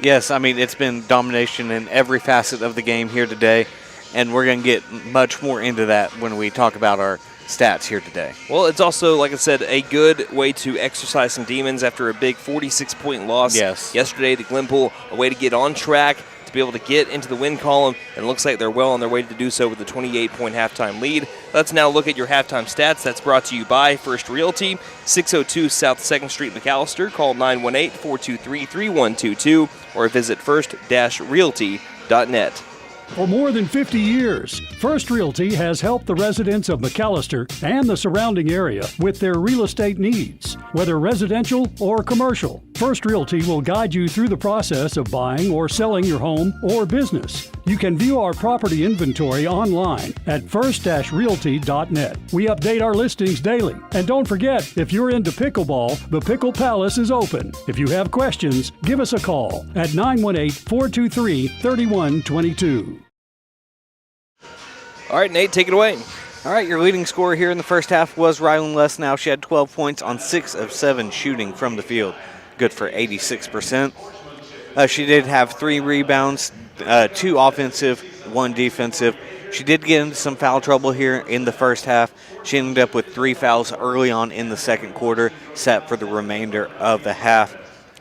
Yes, I mean, it's been domination in every facet of the game here today, and we're going to get much more into that when we talk about our stats here today. Well, it's also, like I said, a good way to exercise some demons after a big 46-point loss yesterday to Glenpool, a way to get on track, to be able to get into the win column, and it looks like they're well on their way to do so with a 28-point halftime lead. Let's now look at your halftime stats. That's brought to you by First Realty, 602 South 2nd Street, McAlester. Call 918-423-3122 or visit first-realty.net. For more than 50 years, First Realty has helped the residents of McAlester and the surrounding area with their real estate needs, whether residential or commercial. First Realty will guide you through the process of buying or selling your home or business. You can view our property inventory online at first-realty.net. We update our listings daily. And don't forget, if you're into pickleball, the Pickle Palace is open. If you have questions, give us a call at 918-423-3122. All right, Nate, take it away. All right, your leading scorer here in the first half was Rylan Lesnow. She had 12 points on 6 of 7 shooting from the field. Good for 86%. She did have 3 rebounds, 2 offensive, 1 defensive. She did get into some foul trouble here in the first half. She ended up with 3 fouls early on in the second quarter, set for the remainder of the half.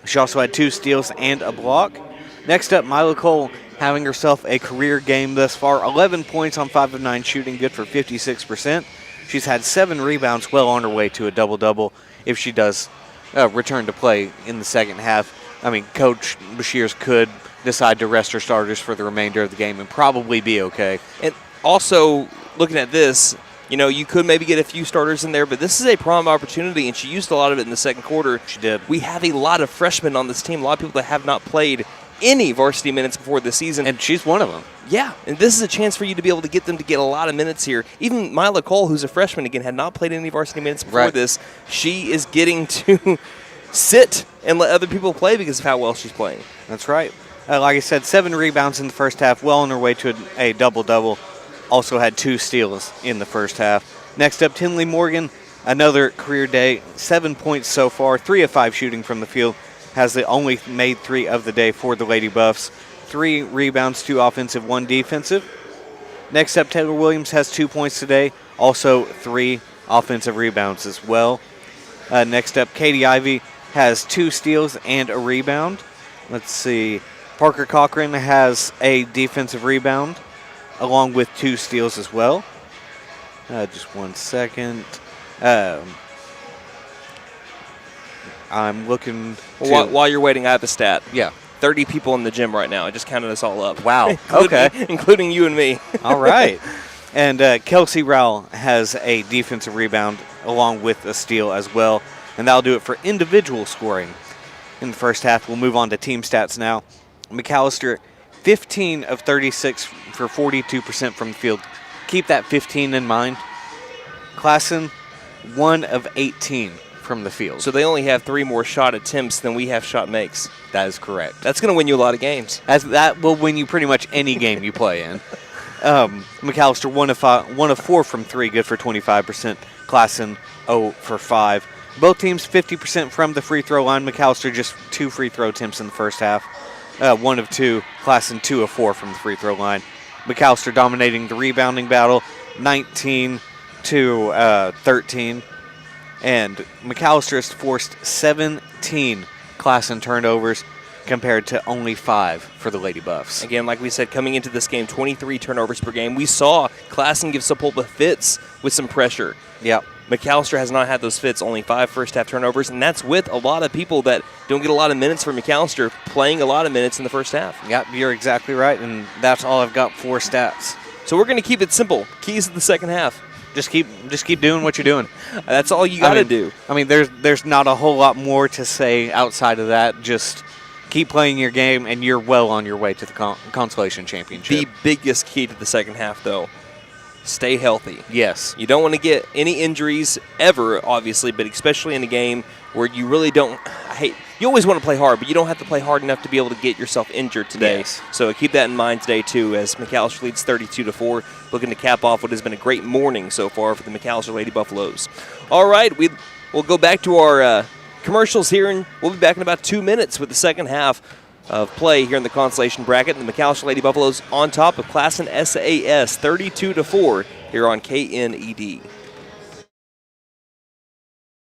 She also had 2 steals and a block. Next up, Mila Cole, having herself a career game thus far. 11 points on 5 of 9 shooting, good for 56%. She's had 7 rebounds, well on her way to a double-double if she does return to play in the second half. I mean, Coach Bashirs could decide to rest her starters for the remainder of the game and probably be okay. And also, looking at this, you could maybe get a few starters in there, but this is a prime opportunity, and she used a lot of it in the second quarter. She did. We have a lot of freshmen on this team, a lot of people that have not played any varsity minutes before this season. And she's one of them. Yeah, and this is a chance for you to be able to get them to get a lot of minutes here. Even Mila Cole, who's a freshman, again, had not played any varsity minutes before this. She is getting to sit and let other people play because of how well she's playing. That's right. Like I said, 7 rebounds in the first half, well on her way to a double-double. Also had 2 steals in the first half. Next up, Tinley Morgan, another career day, 7 points so far, 3 of 5 shooting from the field. Has only made 3 of the day for the Lady Buffs. 3 rebounds, 2 offensive, 1 defensive. Next up, Taylor Williams has 2 points today, also 3 offensive rebounds as well. Next up, Katie Ivey has 2 steals and a rebound. Let's see. Parker Cochran has a defensive rebound along with 2 steals as well. Just 1 second. I'm looking to... While you're waiting, I have a stat. Yeah. 30 people in the gym right now. I just counted us all up. Wow. Okay. Including you and me. All right. And Kelsey Rowell has a defensive rebound along with a steal as well. And that'll do it for individual scoring in the first half. We'll move on to team stats now. McAlester, 15 of 36 for 42% from the field. Keep that 15 in mind. Classen, 1 of 18 from the field. So they only have 3 more shot attempts than we have shot makes. That is correct. That's going to win you a lot of games. That will win you pretty much any game you play in. McAlester, 1 of 4 from 3, good for 25%. Classen, 0 for 5. Both teams 50% from the free throw line. McAlester just 2 free throw attempts in the first half. 1 of 2. Classen 2 of 4 from the free throw line. McAlester dominating the rebounding battle, 19 to 13. And McAlester has forced 17 Classen turnovers compared to only 5 for the Lady Buffs. Again, like we said, coming into this game, 23 turnovers per game. We saw Classen give Sepulpa fits with some pressure. Yep. McAlester has not had those fits, only 5 first-half turnovers, and that's with a lot of people that don't get a lot of minutes for McAlester playing a lot of minutes in the first half. Yep, you're exactly right, and that's all I've got for stats. So we're going to keep it simple. Keys to the second half. Just keep doing what you're doing. That's all you got to do. I mean, there's not a whole lot more to say outside of that. Just keep playing your game, and you're well on your way to the consolation championship. The biggest key to the second half, though, stay healthy. Yes. You don't want to get any injuries ever, obviously, but especially in a game where you really don't you always want to play hard, but you don't have to play hard enough to be able to get yourself injured today. Yes. So keep that in mind today, too, as McAlester leads 32-4, looking to cap off what has been a great morning so far for the McAlester Lady Buffaloes. All right, we'll go back to our commercials here, and we'll be back in about 2 minutes with the second half of play here in the consolation bracket. And the McAlester Lady Buffaloes on top of Classen SAS 32-4 here on KNED.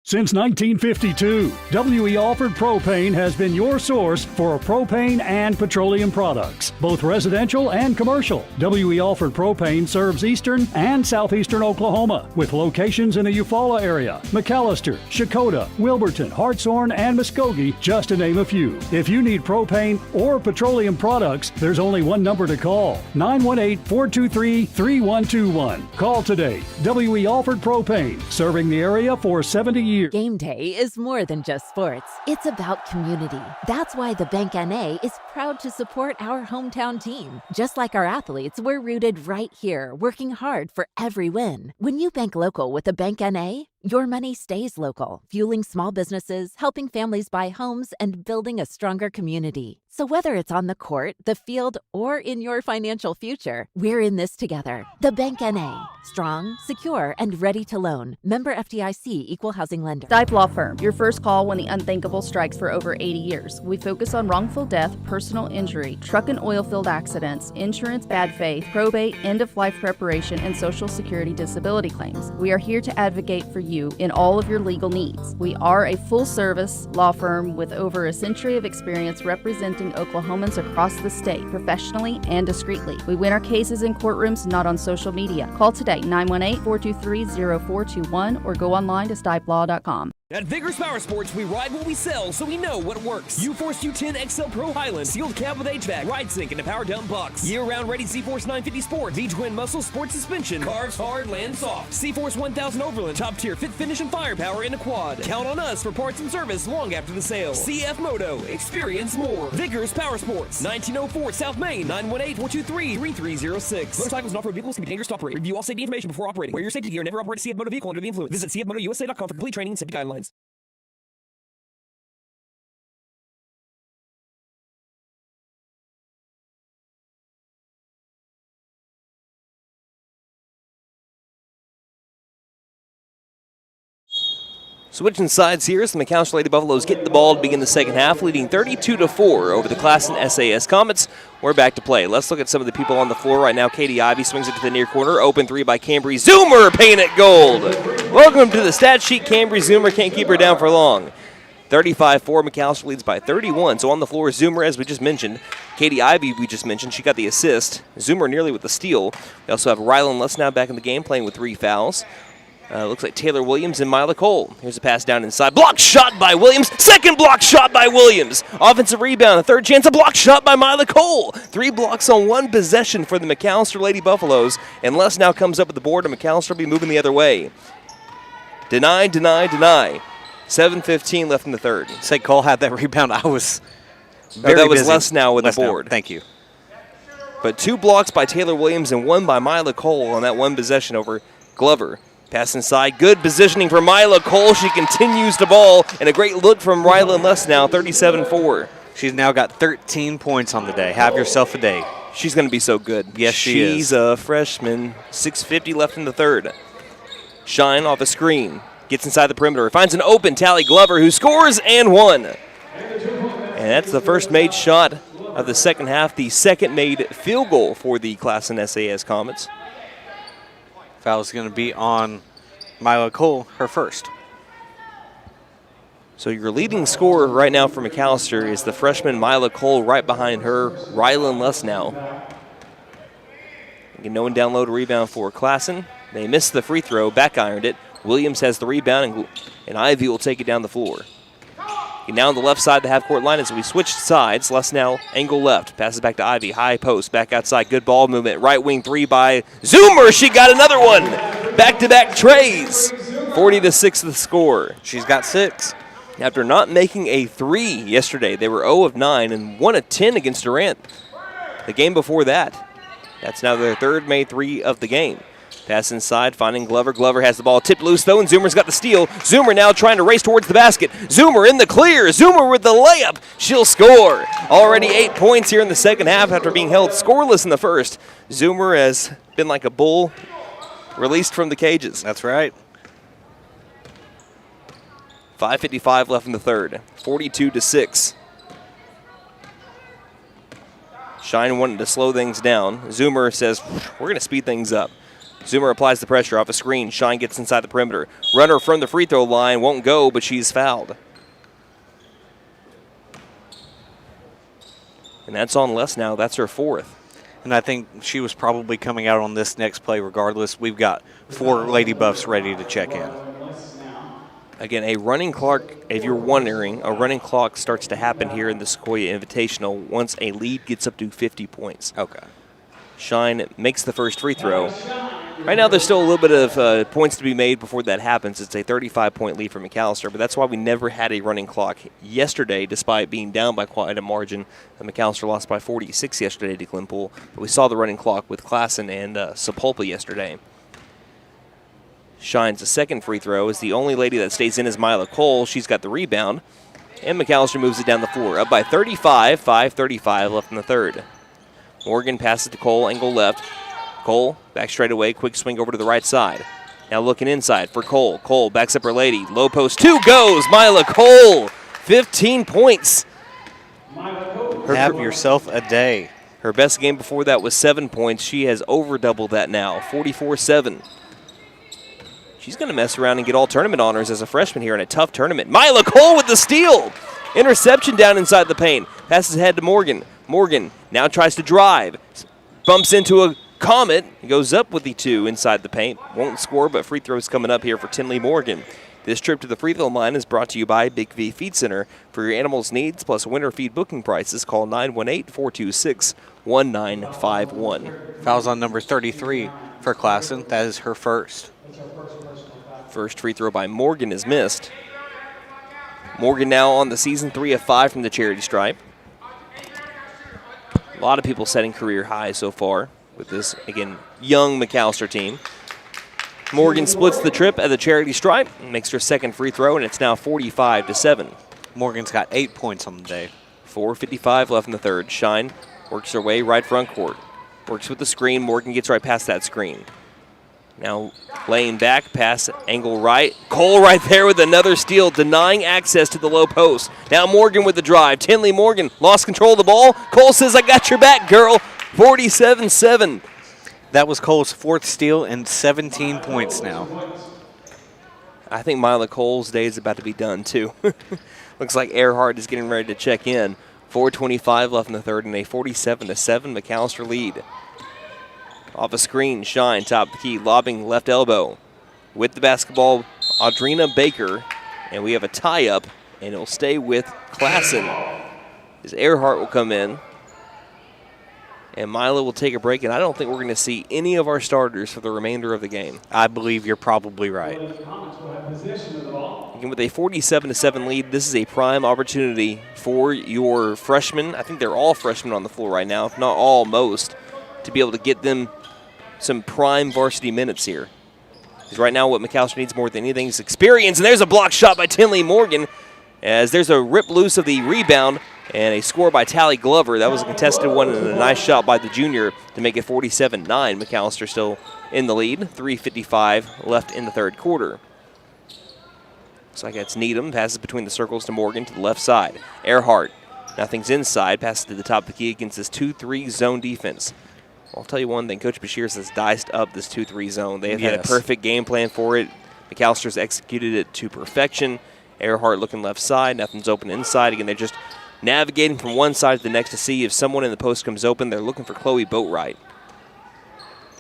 Since 1952, W.E. Alford Propane has been your source for propane and petroleum products, both residential and commercial. W.E. Alford Propane serves eastern and southeastern Oklahoma, with locations in the Eufaula area, McAlester, Shakota, Wilburton, Hartshorn, and Muskogee, just to name a few. If you need propane or petroleum products, there's only one number to call, 918-423-3121. Call today. W.E. Alford Propane, serving the area for 70 years. years. Game day is more than just sports. It's about community. That's why the Bank NA is proud to support our hometown team. Just like our athletes, we're rooted right here, working hard for every win. When you bank local with the Bank NA, your money stays local, fueling small businesses, helping families buy homes, and building a stronger community. So whether it's on the court, the field, or in your financial future, we're in this together. The Bank NA. Strong, secure, and ready to loan. Member FDIC, Equal Housing Lender. Stipe Law Firm, your first call when the unthinkable strikes for over 80 years. We focus on wrongful death, personal injury, truck and oil field accidents, insurance bad faith, probate, end-of-life preparation, and Social Security disability claims. We are here to advocate for you in all of your legal needs. We are a full-service law firm with over a century of experience representing Oklahomans across the state, professionally and discreetly. We win our cases in courtrooms, not on social media. Call today, 918-423-0421, or go online to stipelaw.com. At Vigorous Power Sports, we ride what we sell, so we know what works. U-Force U10 XL Pro Highland, sealed cab with HVAC, ride sync, and a power dump box. Year-round ready C-Force 950 Sport, V-twin muscle sports suspension, carves hard, lands soft. C-Force 1000 Overland, top tier fit finish and firepower in a quad. Count on us for parts and service long after the sale. CF Moto, experience more. Vigorous Power Sports, 1904 South Main, 918-423-3306. Motorcycles and off-road vehicles can be dangerous to operate. Review all safety information before operating. Wear your safety gear. Never operate a CF Moto vehicle under the influence. Visit cfmotousa.com for complete training and safety guidelines. Switching sides here as the McAlester Lady Buffaloes get the ball to begin the second half, leading 32-4 over the Classen SAS Comets. We're back to play. Let's look at some of the people on the floor right now. Katie Ivy swings it to the near corner. Open three by Cambry Zoomer, paying it gold. Welcome to the stat sheet. Cambry Zoomer can't keep her down for long. 35-4, McAlester leads by 31. So on the floor, Zoomer, as we just mentioned. Katie Ivy, we just mentioned, she got the assist. Zoomer nearly with the steal. We also have Rylan Lesnow back in the game, playing with 3 fouls. Looks like Taylor Williams and Mila Cole. Here's a pass down inside. Block shot by Williams. Second block shot by Williams. Offensive rebound. A third chance. A block shot by Mila Cole. 3 blocks on 1 possession for the McAlester Lady Buffaloes. And Les now comes up with the board, and McAlester will be moving the other way. Deny. 7:15 left in the third. Say Cole had that rebound. I was that was busy. Les now with the board. Thank you. But 2 blocks by Taylor Williams and 1 by Mila Cole on that 1 possession over Glover. Pass inside, good positioning for Mila Cole. She continues to ball, and a great look from Rylan Lesnow, 37-4. She's now got 13 points on the day. Have yourself a day. She's going to be so good. Yes, she is. She's a freshman. 6:50 left in the third. Shine off a screen. Gets inside the perimeter. Finds an open Tally Glover, who scores and 1. And that's the first made shot of the second half. The second made field goal for the Classen SAS Comets. Foul's going to be on Mila Cole, her first. So your leading scorer right now for McAlester is the freshman Mila Cole. Right behind her, Rylan Lesnow. Again, no one down low to rebound for Classen. They missed the free throw, back ironed it. Williams has the rebound, and Ivy will take it down the floor. And now on the left side of the half-court line as we switch sides. Lesnow, angle left, passes back to Ivy, high post, back outside, good ball movement. Right wing 3 by Zoomer. She got another one. Back-to-back trays. 40-6 the score. She's got 6. After not making a 3 yesterday, they were 0 of 9 and 1 of 10 against Durant. The game before that, that's now their third made 3 of the game. Pass inside, finding Glover. Glover has the ball tipped loose, though, and Zoomer's got the steal. Zoomer now trying to race towards the basket. Zoomer in the clear. Zoomer with the layup. She'll score. Already 8 points here in the second half after being held scoreless in the first. Zoomer has been like a bull released from the cages. That's right. 5:55 left in the third. 42-6. Shine wanted to slow things down. Zoomer says, we're going to speed things up. Zoomer applies the pressure off a screen. Shine gets inside the perimeter. Runner from the free throw line won't go, but she's fouled. And that's on Lesnow. That's her 4th. And I think she was probably coming out on this next play regardless. We've got 4 Lady Buffs ready to check in. Again, a running clock, if you're wondering, a running clock starts to happen here in the Sequoyah Invitational once a lead gets up to 50 points. Okay. Shine makes the first free throw. Right now, there's still a little bit of points to be made before that happens. It's a 35-point lead for McAlester, but that's why we never had a running clock yesterday, despite being down by quite a margin. McAlester lost by 46 yesterday to Glenpool, but we saw the running clock with Classen and Sepulpa yesterday. Shines a second free throw. Is the only lady that stays in is Mila Cole. She's got the rebound, and McAlester moves it down the floor. Up by 35, 5:35 left in the third. Morgan passes to Cole, angle left. Cole, back straight away, quick swing over to the right side. Now looking inside for Cole. Cole backs up her lady. Low post, 2 goes. Mila Cole, 15 points. Have yourself a day. Her best game before that was 7 points. She has over doubled that now, 44-7. She's going to mess around and get all tournament honors as a freshman here in a tough tournament. Mila Cole with the steal. Interception down inside the paint. Passes ahead to Morgan. Morgan now tries to drive. Bumps into a Comet. Goes up with the 2 inside the paint. Won't score, but free throws coming up here for Tinley Morgan. This trip to the free throw line is brought to you by Big V Feed Center. For your animals' needs plus winter feed booking prices, call 918-426-1951. Fouls on number 33 for Classen. That is her first. First free throw by Morgan is missed. Morgan now on the season 3 of 5 from the charity stripe. A lot of people setting career highs so far with this, again, young McAlester team. Morgan splits the trip at the charity stripe and makes her second free throw, and it's now 45-7. Morgan's got 8 points on the day. 4:55 left in the third. Shine works her way right front court. Works with the screen. Morgan gets right past that screen. Now laying back, pass angle right. Cole right there with another steal, denying access to the low post. Now Morgan with the drive. Tinley Morgan lost control of the ball. Cole says, "I got your back, girl." 47-7. That was Cole's 4th steal and 17 points now. I think Mila Cole's day is about to be done, too. Looks like Earhart is getting ready to check in. 4:25 left in the third and a 47-7 McAlester lead. Off a screen, Shine, top of the key, lobbing left elbow. With the basketball, Audrina Baker. And we have a tie-up, and it'll stay with Classen. As Earhart will come in. And Mila will take a break, and I don't think we're going to see any of our starters for the remainder of the game. I believe you're probably right. Again, with a 47-7 lead, this is a prime opportunity for your freshmen. I think they're all freshmen on the floor right now, if not all, most, to be able to get them some prime varsity minutes here. Because right now what McAlester needs more than anything is experience, and there's a block shot by Tinley Morgan as there's a rip loose of the rebound. And a score by Tally Glover. That was a contested one and a nice shot by the junior to make it 47-9. McAlester still in the lead. 3:55 left in the third quarter. Looks like that's Needham. Passes between the circles to Morgan to the left side. Earhart. Nothing's inside. Passes to the top of the key against this 2-3 zone defense. I'll tell you one thing. Coach Bashir has diced up this 2-3 zone. They have had a perfect game plan for it. McAlster's executed it to perfection. Earhart looking left side. Nothing's open inside. Again, they're just navigating from one side to the next to see if someone in the post comes open. They're looking for Chloe Boatwright.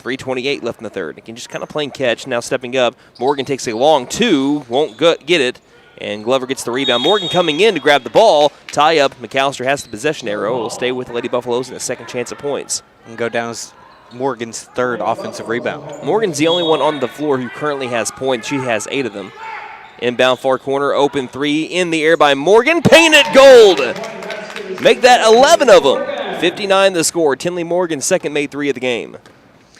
3:28 left in the third. Again, just kind of playing catch. Now stepping up. Morgan takes a long 2. Won't get it. And Glover gets the rebound. Morgan coming in to grab the ball. Tie up. McAlester has the possession arrow. Will stay with the Lady Buffaloes in a second chance at points. And go down as Morgan's 3rd offensive rebound. Morgan's the only one on the floor who currently has points. She has 8 of them. Inbound far corner, open 3, in the air by Morgan, painted gold. Make that 11 of them. 59 the score. Tinley Morgan's second made 3 of the game.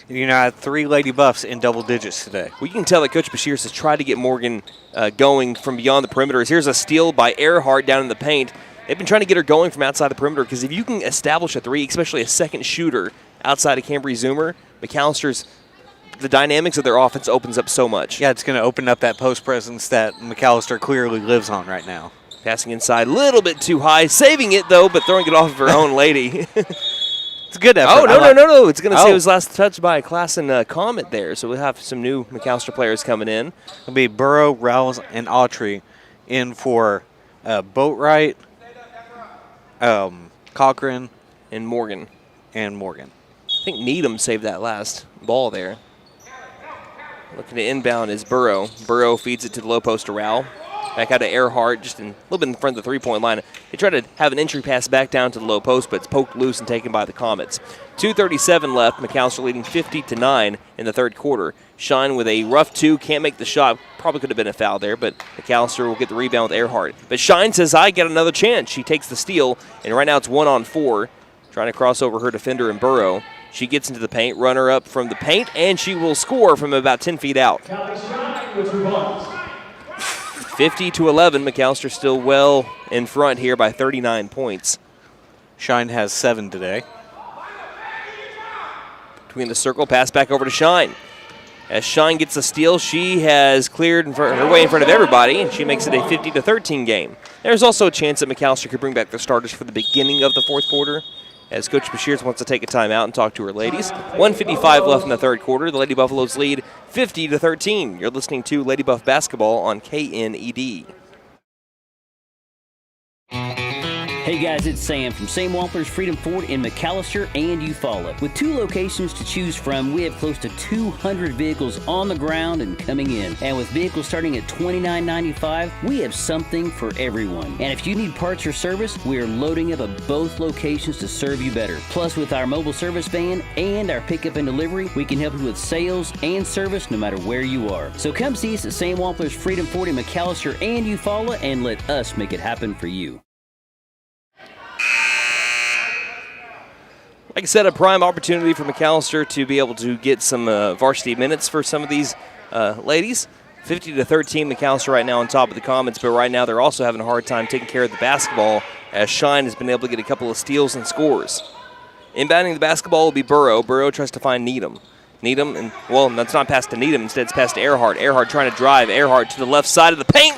You know, I had 3 Lady Buffs in double digits today. We can tell that Coach Bashir has tried to get Morgan going from beyond the perimeters. Here's a steal by Earhart down in the paint. They've been trying to get her going from outside the perimeter because if you can establish a 3, especially a second shooter outside of Cambry Zoomer, McAllister's the dynamics of their offense opens up so much. Yeah, it's going to open up that post presence that McAlester clearly lives on right now. Passing inside, a little bit too high. Saving it, though, but throwing it off of her own lady. It's a good effort. Oh, no. It's going to say it was last touched by a Classen Comet there. So we'll have some new McAlester players coming in. It'll be Burrow, Rouse, and Autry in for Boatwright, Cochran, and Morgan. I think Needham saved that last ball there. Looking to inbound is Burrow. Burrow feeds it to the low post to Rowell. Back out to Earhart, just a little bit in front of the three-point line. They try to have an entry pass back down to the low post, but it's poked loose and taken by the Comets. 2:37 left. McAlester leading 50-9 in the third quarter. Shine with a rough two, can't make the shot. Probably could have been a foul there, but McAlester will get the rebound with Earhart. But Shine says, I get another chance. She takes the steal, and right now it's 1-on-4. Trying to cross over her defender in Burrow. She gets into the paint, runner up from the paint, and she will score from about 10 feet out. 50-11, McAlester still well in front here by 39 points. Shine has 7 today. Between the circle, pass back over to Shine. As Shine gets the steal, she has cleared her way in front of everybody, and she makes it a 50-13 game. There's also a chance that McAlester could bring back their starters for the beginning of the fourth quarter, as Coach Bashirs wants to take a timeout and talk to her ladies. 1:55 left in the third quarter. The Lady Buffaloes lead 50-13. You're listening to Lady Buff Basketball on KNED. Hey guys, it's Sam from Sam Wampler's Freedom Ford in McAlester and Eufaula. With 2 locations to choose from, we have close to 200 vehicles on the ground and coming in. And with vehicles starting at $29.95, we have something for everyone. And if you need parts or service, we are loading up at both locations to serve you better. Plus, with our mobile service van and our pickup and delivery, we can help you with sales and service no matter where you are. So come see us at Sam Wampler's Freedom Ford in McAlester and Eufaula and let us make it happen for you. Like I said, a prime opportunity for McAlester to be able to get some varsity minutes for some of these ladies. 50-13, McAlester right now on top of the Comets, but right now they're also having a hard time taking care of the basketball as Shine has been able to get a couple of steals and scores. Inbounding the basketball will be Burrow. Burrow tries to find Needham. Needham, and well, that's not passed to Needham. Instead, it's passed to Earhart. Earhart trying to drive. Earhart to the left side of the paint,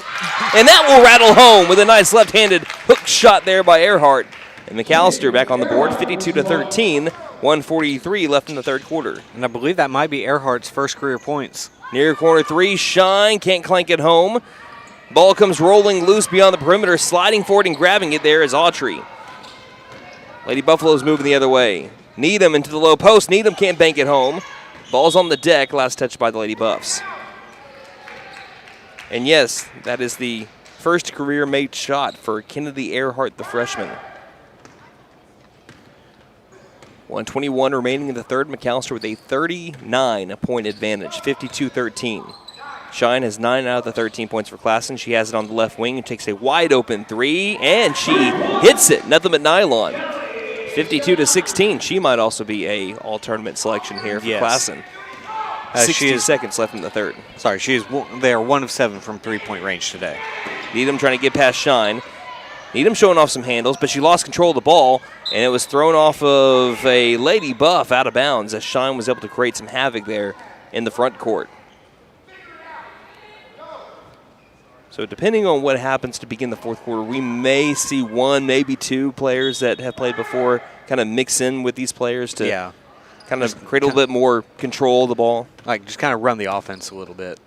and that will rattle home with a nice left-handed hook shot there by Earhart. And McAlester back on the board, 52-13, 1:43 left in the third quarter. And I believe that might be Earhart's first career points. Near corner three, Shine can't clank it home. Ball comes rolling loose beyond the perimeter, sliding forward and grabbing it there is Autry. Lady Buffalo's moving the other way. Needham into the low post. Needham can't bank it home. Ball's on the deck, last touch by the Lady Buffs. And yes, that is the first career made shot for Kennedy Earhart, the freshman. 1:21 remaining in the third. McAlester with a 39-point advantage, 52-13. Shine has 9 out of the 13 points for Classen. She has it on the left wing and takes a wide-open three, and she hits it. Nothing but nylon. 52-16. She might also be a all-tournament selection here for Classen. 60 seconds left in the third. Sorry, they are 1 of 7 from three-point range today. Needham trying to get past Shine. Needham showing off some handles, but she lost control of the ball, and it was thrown off of a Lady Buff out of bounds as Shine was able to create some havoc there in the front court. So depending on what happens to begin the fourth quarter, we may see 1, maybe 2 players that have played before kind of mix in with these players to kind of create a little bit more control of the ball. Like just kind of run the offense a little bit.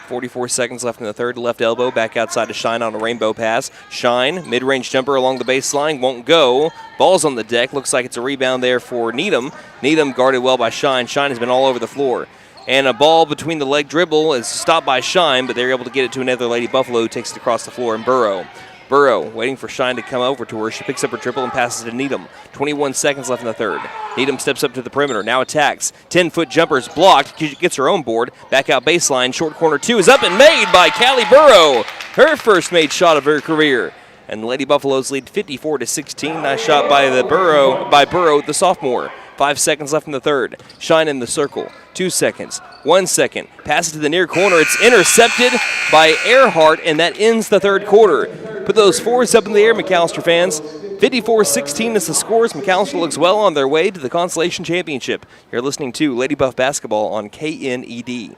44 seconds left in the third. Left elbow back outside to Shine on a rainbow pass. Shine, mid-range jumper along the baseline, won't go. Ball's on the deck. Looks like it's a rebound there for Needham. Needham guarded well by Shine. Shine has been all over the floor. And a ball between the leg dribble is stopped by Shine, but they're able to get it to another Lady Buffalo who takes it across the floor, and Burrow. Burrow waiting for Shine to come over to her. She picks up her dribble and passes to Needham. 21 seconds left in the third. Needham steps up to the perimeter, now attacks. 10-foot jumper is blocked, gets her own board. Back out baseline, short corner two is up and made by Callie Burrow. Her first made shot of her career. And the Lady Buffaloes lead 54-16. Nice shot by Burrow, the sophomore. 5 seconds left in the third. Shine in the circle. 2 seconds. 1 second. Passes to the near corner. It's intercepted by Earhart, and that ends the third quarter. Put those fours up in the air, McAlester fans. 54-16 is the scores. McAlester looks well on their way to the consolation championship. You're listening to Lady Buff Basketball on KNED.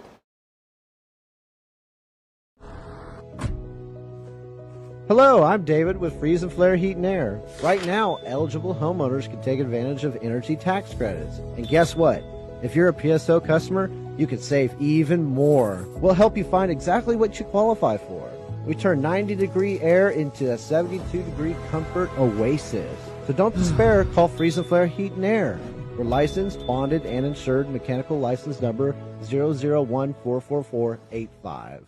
Hello, I'm David with Freeze and Flare Heat and Air. Right now, eligible homeowners can take advantage of energy tax credits. And guess what? If you're a PSO customer, you can save even more. We'll help you find exactly what you qualify for. We turn 90-degree air into a 72-degree comfort oasis. So don't despair, call Freeze and Flare Heat and Air. We're licensed, bonded, and insured. Mechanical license number 0014445.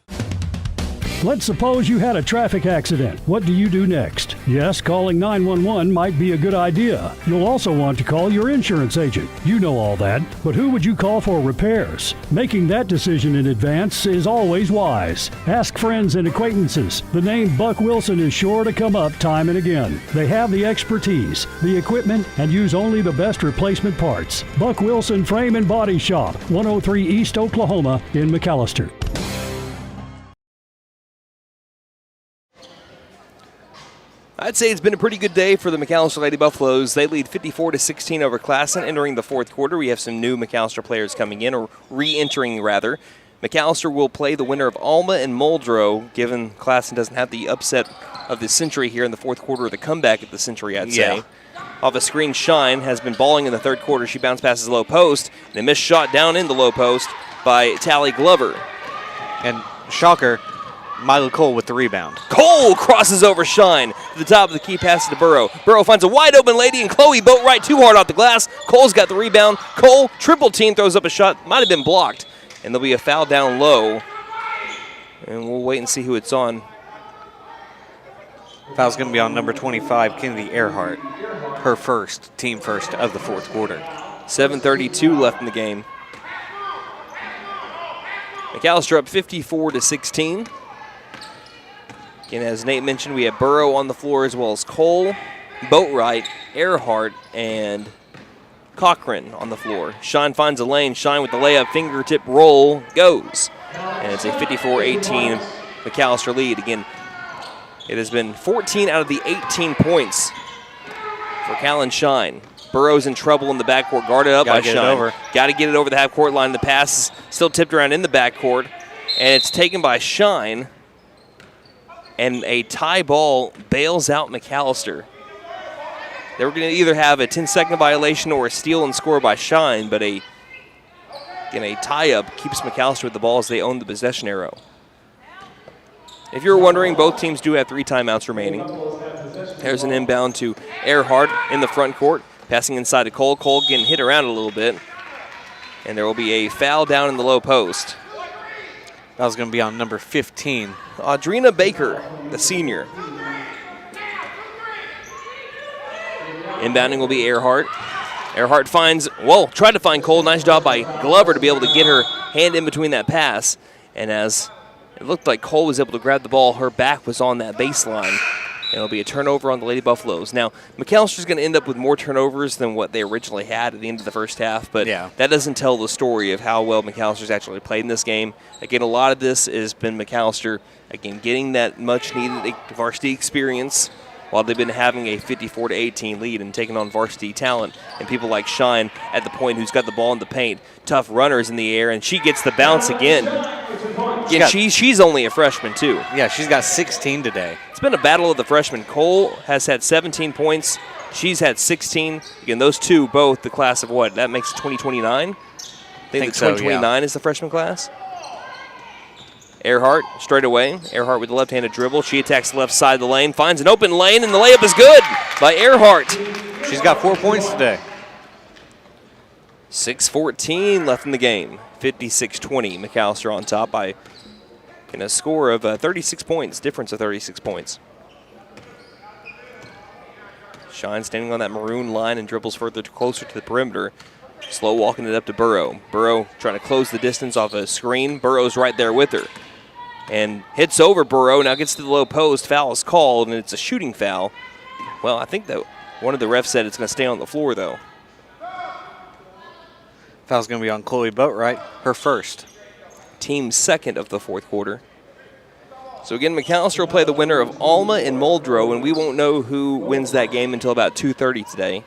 Let's suppose you had a traffic accident. What do you do next? Yes, calling 911 might be a good idea. You'll also want to call your insurance agent. You know all that, but who would you call for repairs? Making that decision in advance is always wise. Ask friends and acquaintances. The name Buck Wilson is sure to come up time and again. They have the expertise, the equipment, and use only the best replacement parts. Buck Wilson Frame and Body Shop, 103 East Oklahoma in McAlester. I'd say it's been a pretty good day for the McAlester Lady Buffaloes. They lead 54-16 over Classen entering the fourth quarter. We have some new McAlester players coming in, or re-entering rather. McAlester will play the winner of Alma and Muldrow, given Classen doesn't have the upset of the century here in the fourth quarter, or the comeback of the century, I'd say. Off a screen, Shine has been balling in the third quarter. She bounce passes low post, and a missed shot down in the low post by Tally Glover. And shocker, Mila Cole with the rebound. Cole crosses over Shine to the top of the key, passes to Burrow. Burrow finds a wide open lady, and Chloe Boatwright too hard off the glass. Cole's got the rebound. Cole, triple team, throws up a shot. Might have been blocked. And there'll be a foul down low. And we'll wait and see who it's on. Foul's going to be on number 25, Kennedy Earhart. Her first, team first of the fourth quarter. 7:32 left in the game. McAlester up 54-16. Again, as Nate mentioned, we have Burrow on the floor as well as Cole, Boatwright, Earhart, and Cochran on the floor. Shine finds a lane. Shine with the layup, fingertip roll, goes. And it's a 54-18 McAlester lead. Again, it has been 14 out of the 18 points for Callan Shine. Burrow's in trouble in the backcourt, guarded up by Shine. Got to get it over the half-court line. The pass is still tipped around in the backcourt, and it's taken by Shine. And a tie ball bails out McAlester. They were going to either have a 10-second violation or a steal and score by Shine, but a tie-up keeps McAlester with the ball as they own the possession arrow. If you're wondering, both teams do have 3 timeouts remaining. There's an inbound to Earhart in the front court, passing inside to Cole. Cole getting hit around a little bit, and there will be a foul down in the low post. That was going to be on number 15. Audrina Baker, the senior. Inbounding will be Earhart. Earhart tried to find Cole. Nice job by Glover to be able to get her hand in between that pass. And as it looked like Cole was able to grab the ball, her back was on that baseline. And it'll be a turnover on the Lady Buffaloes. Now, McAlster's going to end up with more turnovers than what they originally had at the end of the first half, but that doesn't tell the story of how well McAlster's actually played in this game. Again, a lot of this has been McAlester, again, getting that much-needed varsity experience while they've been having a 54-18 lead and taking on varsity talent and people like Shine at the point who's got the ball in the paint. Tough runners in the air, and she gets the bounce again. Yeah, she's only a freshman, too. Yeah, she's got 16 today. It's been a battle of the freshmen. Cole has had 17 points. She's had 16. Again, those two both the class of what? That makes 2029? I think the 2029 is the freshman class. Earhart straight away. Earhart with the left-handed dribble. She attacks the left side of the lane, finds an open lane, and the layup is good by Earhart. She's got 4 points today. 6:14 left in the game. 56-20. McAlester on top by a score of 36 points, difference of 36 points. Shine standing on that maroon line and dribbles closer to the perimeter. Slow walking it up to Burrow. Burrow trying to close the distance off a screen. Burrow's right there with her. And hits over Burrow, now gets to the low post. Foul is called, and it's a shooting foul. Well, I think that one of the refs said it's going to stay on the floor, though. Foul's going to be on Chloe Boatwright, her first. Team second of the fourth quarter. So again, McAlester will play the winner of Alma and Muldrow, and we won't know who wins that game until about 2:30 today.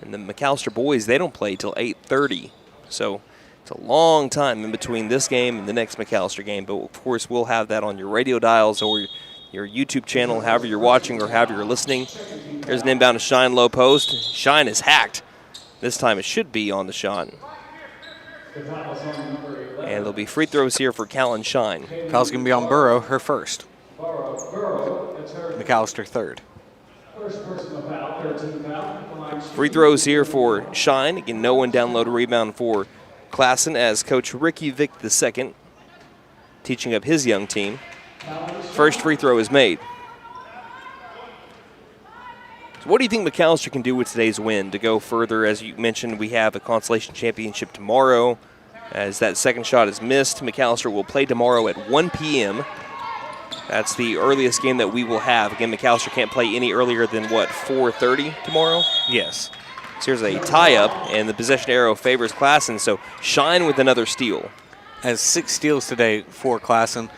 And the McAlester boys, they don't play till 8:30. So it's a long time in between this game and the next McAlester game. But of course, we'll have that on your radio dials or your YouTube channel, however you're watching or however you're listening. There's an inbound to Shine, low post. Shine is hacked. This time it should be on the shot. And there'll be free throws here for Callan Shine. Foul's going to be on Burrow, her first. McAlester third. Free throws here for Shine. Again, no one down low to rebound for Classen as Coach Ricky Vick II teaching up his young team. First free throw is made. So what do you think McAlester can do with today's win to go further? As you mentioned, we have a consolation championship tomorrow. As that second shot is missed, McAlester will play tomorrow at 1 p.m. That's the earliest game that we will have. Again, McAlester can't play any earlier than, 4:30 tomorrow? Yes. So here's a tie-up, and the possession arrow favors Classen, so Shine with another steal. Has 6 steals today for Classen.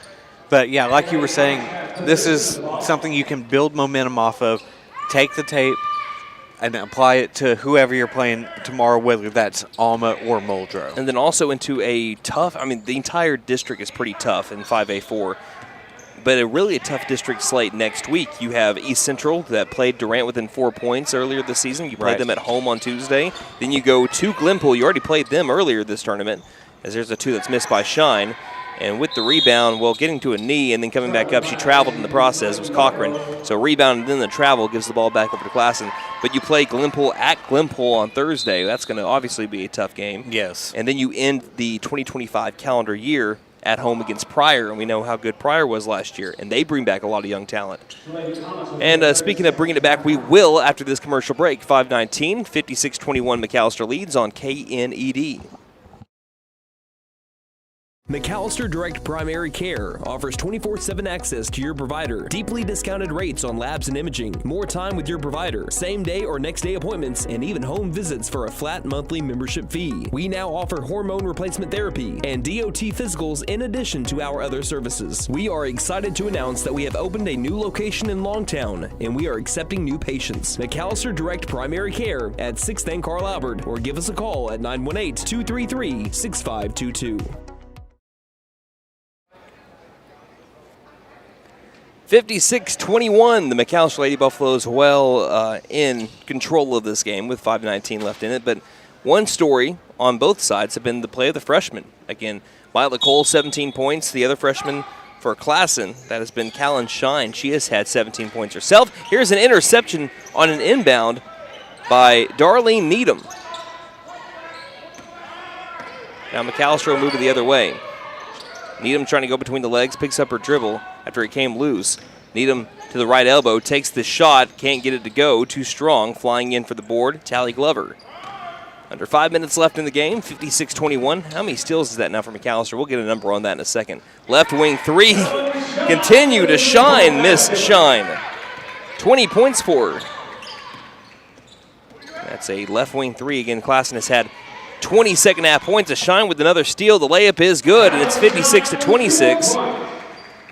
But, yeah, like you were saying, this is something you can build momentum off of. Take the tape and apply it to whoever you're playing tomorrow, whether that's Alma or Muldrow. And then also into a tough, the entire district is pretty tough in 5A4, but a really tough district slate next week. You have East Central that played Durant within 4 points earlier this season. You played them at home on Tuesday. Then you go to Glenpool. You already played them earlier this tournament, as there's a 2 that's missed by Shine. And with the rebound, getting to a knee and then coming back up, she traveled in the process, was Cochran. So rebound and then the travel gives the ball back over to Classen. But you play Glenpool at Glenpool on Thursday. That's going to obviously be a tough game. Yes. And then you end the 2025 calendar year at home against Pryor, and we know how good Pryor was last year, and they bring back a lot of young talent. And speaking of bringing it back, we will after this commercial break. 5:19, 56-21 McAlester leads on KNED. McAlester Direct Primary Care offers 24/7 access to your provider, deeply discounted rates on labs and imaging, more time with your provider, same day or next day appointments, and even home visits for a flat monthly membership fee. We now offer hormone replacement therapy and DOT physicals in addition to our other services. We are excited to announce that we have opened a new location in Longtown, and we are accepting new patients. McAlester Direct Primary Care at 6th and Carl Albert, or give us a call at 918-233-6522. 56-21, the McAlester Lady Buffaloes in control of this game with 5:19 left in it. But one story on both sides have been the play of the freshmen. Again, Mila Cole, 17 points. The other freshman for Classen, that has been Callan Shine. She has had 17 points herself. Here's an interception on an inbound by Darlene Needham. Now McAlester will move it the other way. Needham trying to go between the legs, picks up her dribble after it came loose. Needham to the right elbow, takes the shot, can't get it to go, too strong, flying in for the board, Tally Glover. Under 5 minutes left in the game, 56-21. How many steals is that now for McAlester? We'll get a number on that in a second. Left wing 3, continue to shine, missed Shine. 20 points for her. That's a left wing 3. Again, Classen has had 20 second half points. A Shine with another steal. The layup is good, and it's 56-26.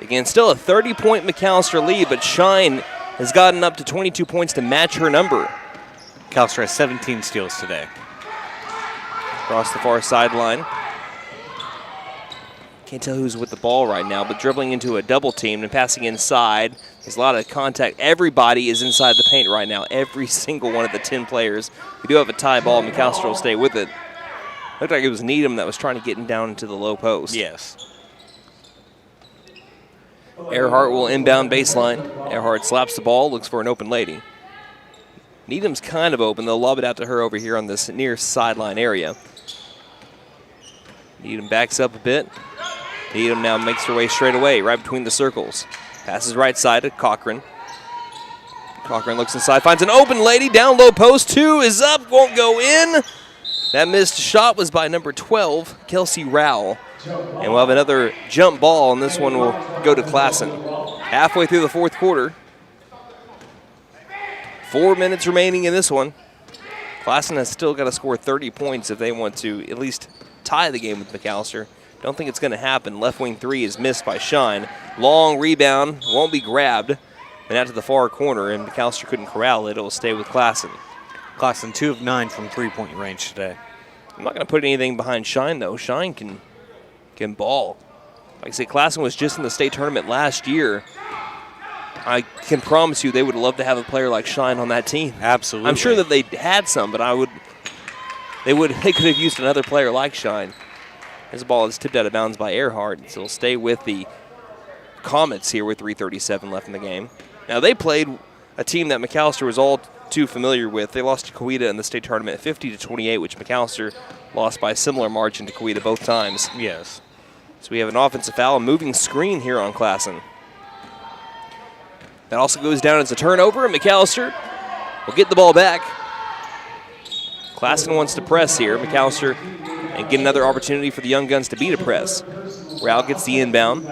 Again, still a 30-point McAlester lead, but Shine has gotten up to 22 points to match her number. McAlester has 17 steals today. Across the far sideline. Can't tell who's with the ball right now, but dribbling into a double team and passing inside. There's a lot of contact. Everybody is inside the paint right now. Every single one of the 10 players. We do have a tie ball. McAlester will stay with it. Looked like it was Needham that was trying to get him down into the low post. Yes. Earhart will inbound baseline. Earhart slaps the ball, looks for an open lady. Needham's kind of open. They'll lob it out to her over here on this near sideline area. Needham backs up a bit. Needham now makes her way straight away, right between the circles. Passes right side to Cochran. Cochran looks inside, finds an open lady, down low post. 2 is up, won't go in. That missed shot was by number 12, Kelsey Rowell. And we'll have another jump ball, and this one will go to Classen. Halfway through the fourth quarter. 4 minutes remaining in this one. Classen has still got to score 30 points if they want to at least tie the game with McAlester. Don't think it's going to happen. Left wing 3 is missed by Shine. Long rebound, won't be grabbed. And out to the far corner, and McAlester couldn't corral it. It will stay with Classen. Classen 2 of 9 from three-point range today. I'm not going to put anything behind Shine, though. Shine can ball. Like I say, Classen was just in the state tournament last year. I can promise you they would love to have a player like Shine on that team. Absolutely. I'm sure that they had some, but they could have used another player like Shine. This ball is tipped out of bounds by Earhart, so it'll stay with the Comets here with 3:37 left in the game. Now, they played a team that McAlester was all too familiar with. They lost to Coweta in the state tournament at 50-28, which McAlester lost by a similar margin to Coweta both times. Yes. So we have an offensive foul, a moving screen here on Classen. That also goes down as a turnover, and McAlester will get the ball back. Classen wants to press here. McAlester and get another opportunity for the Young Guns to beat a press. Rao gets the inbound.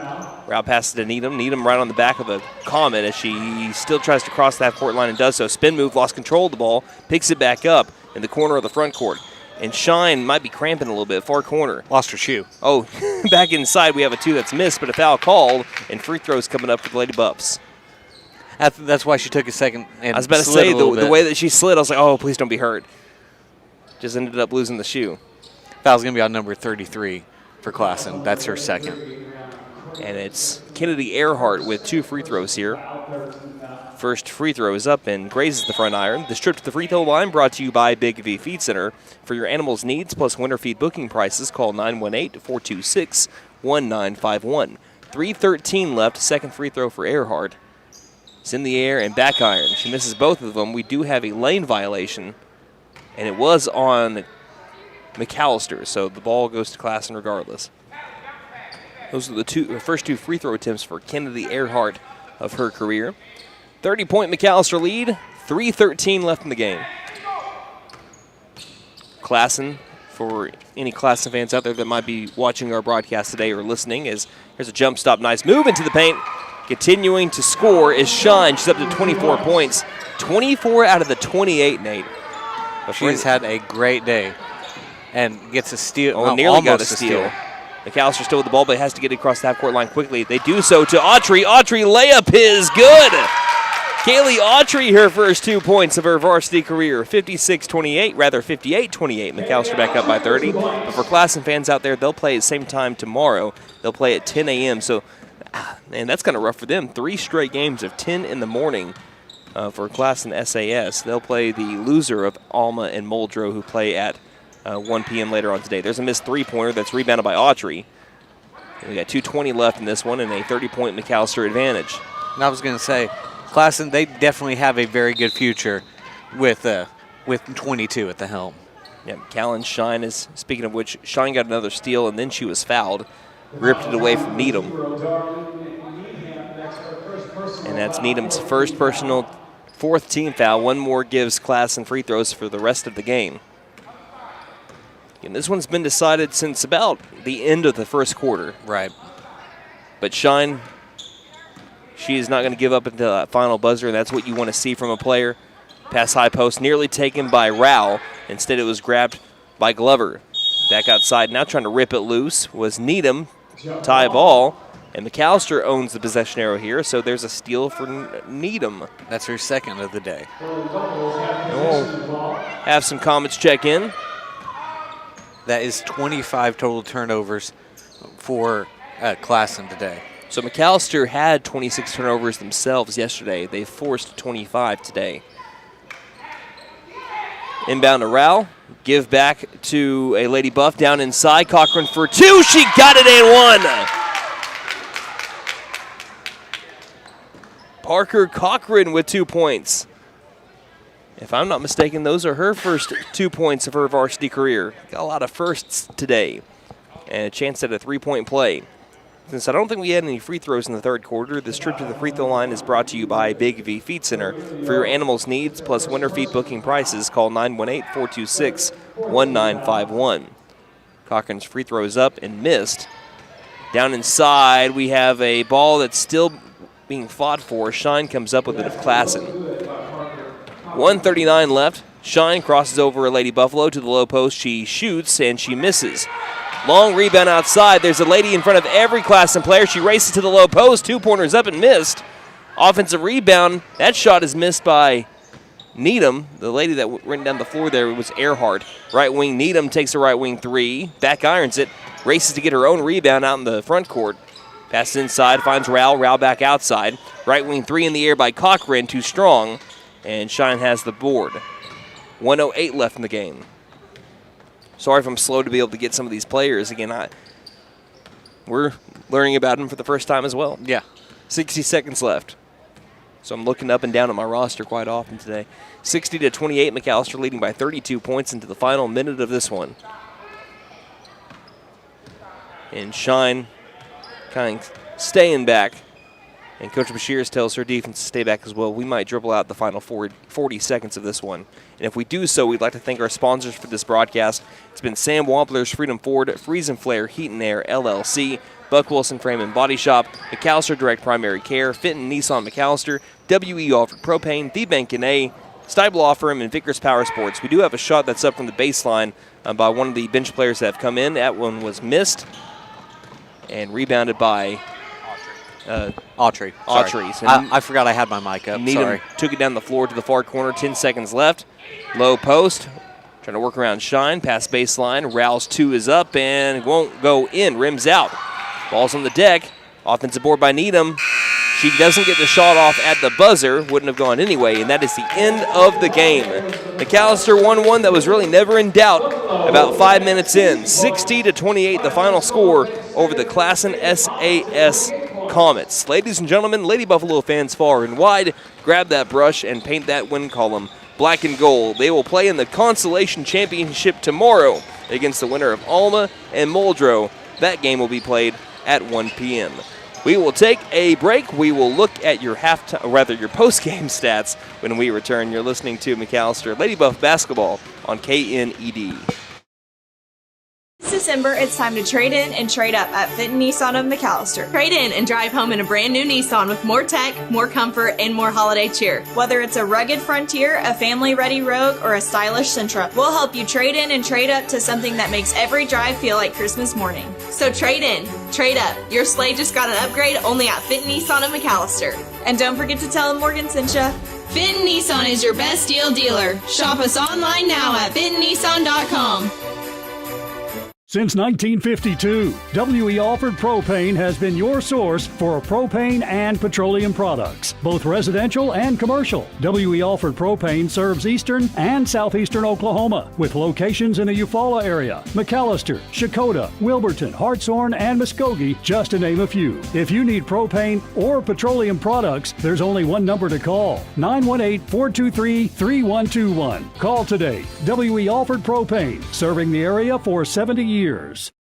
Rao passes to Needham. Needham right on the back of a Comet as she still tries to cross that court line and does so. Spin move, lost control of the ball, picks it back up in the corner of the front court. And Shine might be cramping a little bit, far corner. Lost her shoe. Oh, back inside we have a 2 that's missed, but a foul called, and free throws coming up for the Lady Buffs. That's why she took a second and I was about to say, the way that she slid, I was like, oh, please don't be hurt. Just ended up losing the shoe. Foul's going to be on number 33 for Classen. That's her second. And it's Kennedy Earhart with 2 free throws here. First free throw is up and grazes the front iron. This trip to the free throw line brought to you by Big V Feed Center. For your animals' needs plus winter feed booking prices, call 918-426-1951. 3:13 left, second free throw for Earhart. It's in the air and back iron. She misses both of them. We do have a lane violation, and it was on McAlester, so the ball goes to Classen regardless. Those are the first 2 free throw attempts for Kennedy Earhart of her career. 30-point McAlester lead, 3:13 left in the game. Classen, for any Classen fans out there that might be watching our broadcast today or listening, here's a jump stop, nice move into the paint. Continuing to score is Shine. She's up to 24 points. 24 out of the 28, Nate. She's had a great day and gets a steal. Oh, nearly got a steal. McAlester still with the ball, but has to get it across the half-court line quickly. They do so to Autry. Autry layup is good. Kaylee Autry, her first 2 points of her varsity career. 58-28. McAlester back up by 30. But for Classen fans out there, they'll play at the same time tomorrow. They'll play at 10 a.m. So, man, that's kind of rough for them. 3 straight games of 10 in the morning for Classen SAS. They'll play the loser of Alma and Muldrow, who play at 1 p.m. later on today. There's a missed three-pointer that's rebounded by Autry. We got 2:20 left in this one and a 30-point McAlester advantage. And I was going to say, Classen, they definitely have a very good future with 22 at the helm. Yeah, Callan Shine is, speaking of which, Shine got another steal and then she was fouled. Ripped it away from Needham. And that's Needham's first personal, 4th team foul. One more gives Classen free throws for the rest of the game. And this one's been decided since about the end of the first quarter. Right. But Shine, she is not going to give up until that final buzzer, and that's what you want to see from a player. Pass high post, nearly taken by Rao. Instead, it was grabbed by Glover. Back outside, now trying to rip it loose was Needham. Tie ball, and McAlester owns the possession arrow here, so there's a steal for Needham. That's her second of the day. We'll have some Comets check in. That is 25 total turnovers for Classen today. So McAlester had 26 turnovers themselves yesterday. They forced 25 today. Inbound to Rao. Give back to a Lady Buff down inside. Cochran for 2. She got it and 1. Parker Cochran with 2 points. If I'm not mistaken, those are her first 2 points of her varsity career. Got a lot of firsts today. And a chance at a 3-point play. Since I don't think we had any free throws in the third quarter, this trip to the free throw line is brought to you by Big V Feed Center. For your animals' needs plus winter feed booking prices, call 918-426-1951. Cochran's free throw is up and missed. Down inside, we have a ball that's still being fought for. Shine comes up with it of Classen. 1:39 left. Shine crosses over a Lady Buffalo to the low post. She shoots and she misses. Long rebound outside. There's a lady in front of every Classen player. She races to the low post. 2-pointers up and missed. Offensive rebound. That shot is missed by Needham. The lady that ran down the floor there was Earhart. Right wing Needham takes a right wing 3. Back irons it. Races to get her own rebound out in the front court. Passes inside. Finds Rao. Rao back outside. Right wing 3 in the air by Cochran. Too strong. And Shine has the board. 1:08 left in the game. Sorry if I'm slow to be able to get some of these players. Again, we're learning about them for the first time as well. Yeah. 60 seconds left. So I'm looking up and down at my roster quite often today. 60-28, McAlester leading by 32 points into the final minute of this one. And Shine kind of staying back. And Coach Bashirs tells her defense to stay back as well. We might dribble out the final 40 seconds of this one. And if we do so, we'd like to thank our sponsors for this broadcast. It's been Sam Wampler's Freedom Ford, Freeze and Flare Heat and Air LLC, Buck Wilson Frame and Body Shop, McAlester Direct Primary Care, Fenton Nissan McAlester, WE Offered Propane, The Bank & A, Stipe Law Firm, and Vickers Power Sports. We do have a shot that's up from the baseline by one of the bench players that have come in. That one was missed and rebounded by Autry. I forgot I had my mic up. Needham took it down the floor to the far corner. 10 seconds left. Low post. Trying to work around Shine. Pass baseline. Rouse 2 is up and won't go in. Rims out. Ball's on the deck. Offensive board by Needham. She doesn't get the shot off at the buzzer. Wouldn't have gone anyway, and that is the end of the game. McAlester won one that was really never in doubt about 5 minutes in. 60-28 the final score over the Classen SAS Comets. Ladies and gentlemen, Lady Buffalo fans far and wide, grab that brush and paint that win column black and gold. They will play in the Consolation Championship tomorrow against the winner of Alma and Muldrow. That game will be played at 1 p.m. We will take a break. We will look at your your post-game stats when we return. You're listening to McAlester Lady Buff basketball on KNED. This December, it's time to trade in and trade up at Fenton Nissan of McAlester. Trade in and drive home in a brand new Nissan with more tech, more comfort, and more holiday cheer. Whether it's a rugged Frontier, a family-ready Rogue, or a stylish Sentra, we'll help you trade in and trade up to something that makes every drive feel like Christmas morning. So trade in, trade up. Your sleigh just got an upgrade only at Fenton Nissan of McAlester. And don't forget to tell them Morgan sent ya. Fenton Nissan is your best deal dealer. Shop us online now at fentonnissan.com. Since 1952, WE Alford Propane has been your source for propane and petroleum products, both residential and commercial. WE Alford Propane serves eastern and southeastern Oklahoma, with locations in the Eufaula area, McAlester, Shakota, Wilburton, Hartshorn, and Muskogee, just to name a few. If you need propane or petroleum products, there's only one number to call, 918-423-3121. Call today. WE Alford Propane, serving the area for 70 years.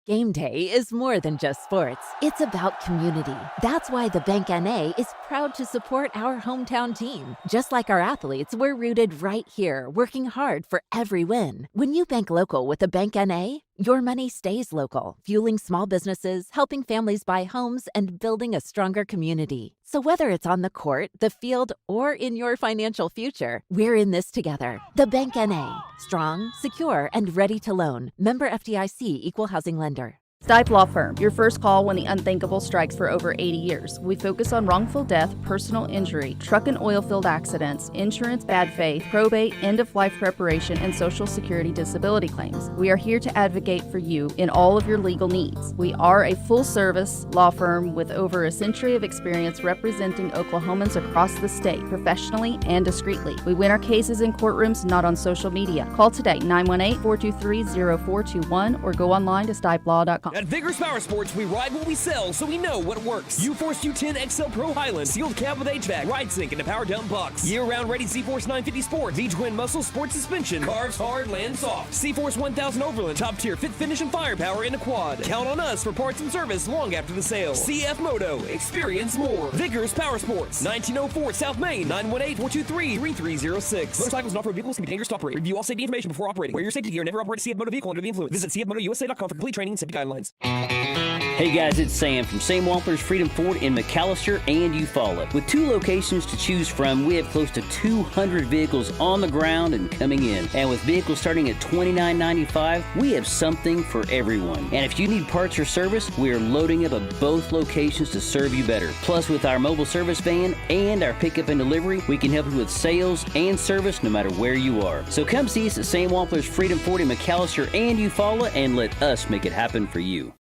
Game day is more than just sports. It's about community. That's why the Bank NA is proud to support our hometown team. Just like our athletes, we're rooted right here, working hard for every win. When you bank local with the Bank NA, your money stays local, fueling small businesses, helping families buy homes, and building a stronger community. So whether it's on the court, the field, or in your financial future, we're in this together. The Bank NA. Strong, secure, and ready to loan. Member FDIC Equal Housing Lender. Stipe Law Firm, your first call when the unthinkable strikes for over 80 years. We focus on wrongful death, personal injury, truck and oil field accidents, insurance bad faith, probate, end-of-life preparation, and Social Security disability claims. We are here to advocate for you in all of your legal needs. We are a full-service law firm with over a century of experience representing Oklahomans across the state, professionally and discreetly. We win our cases in courtrooms, not on social media. Call today, 918-423-0421, or go online to stipelaw.com. At Vickers Power Sports, we ride what we sell, so we know what works. U-Force U10 XL Pro Highland, sealed cab with HVAC, ride sync, and a power dump box. Year-round ready Z-Force 950 Sport, V-Twin Muscle Sport Suspension, carves hard, lands soft. C-Force 1000 Overland, top tier fit finish and firepower in a quad. Count on us for parts and service long after the sale. CF Moto, experience more. Vickers Power Sports, 1904 South Main, 918-423-3306. Motorcycles and off-road vehicles can be dangerous to operate. Review all safety information before operating. Wear your safety gear and never operate a CF Moto vehicle under the influence. Visit cfmotousa.com for complete training and safety guidelines. Hey guys, it's Sam from Sam Wampler's Freedom Ford in McAlester and Eufaula. With 2 locations to choose from, we have close to 200 vehicles on the ground and coming in. And with vehicles starting at $29.95, we have something for everyone. And if you need parts or service, we are loading up at both locations to serve you better. Plus, with our mobile service van and our pickup and delivery, we can help you with sales and service no matter where you are. So come see us at Sam Wampler's Freedom Ford in McAlester and Eufaula and let us make it happen for you.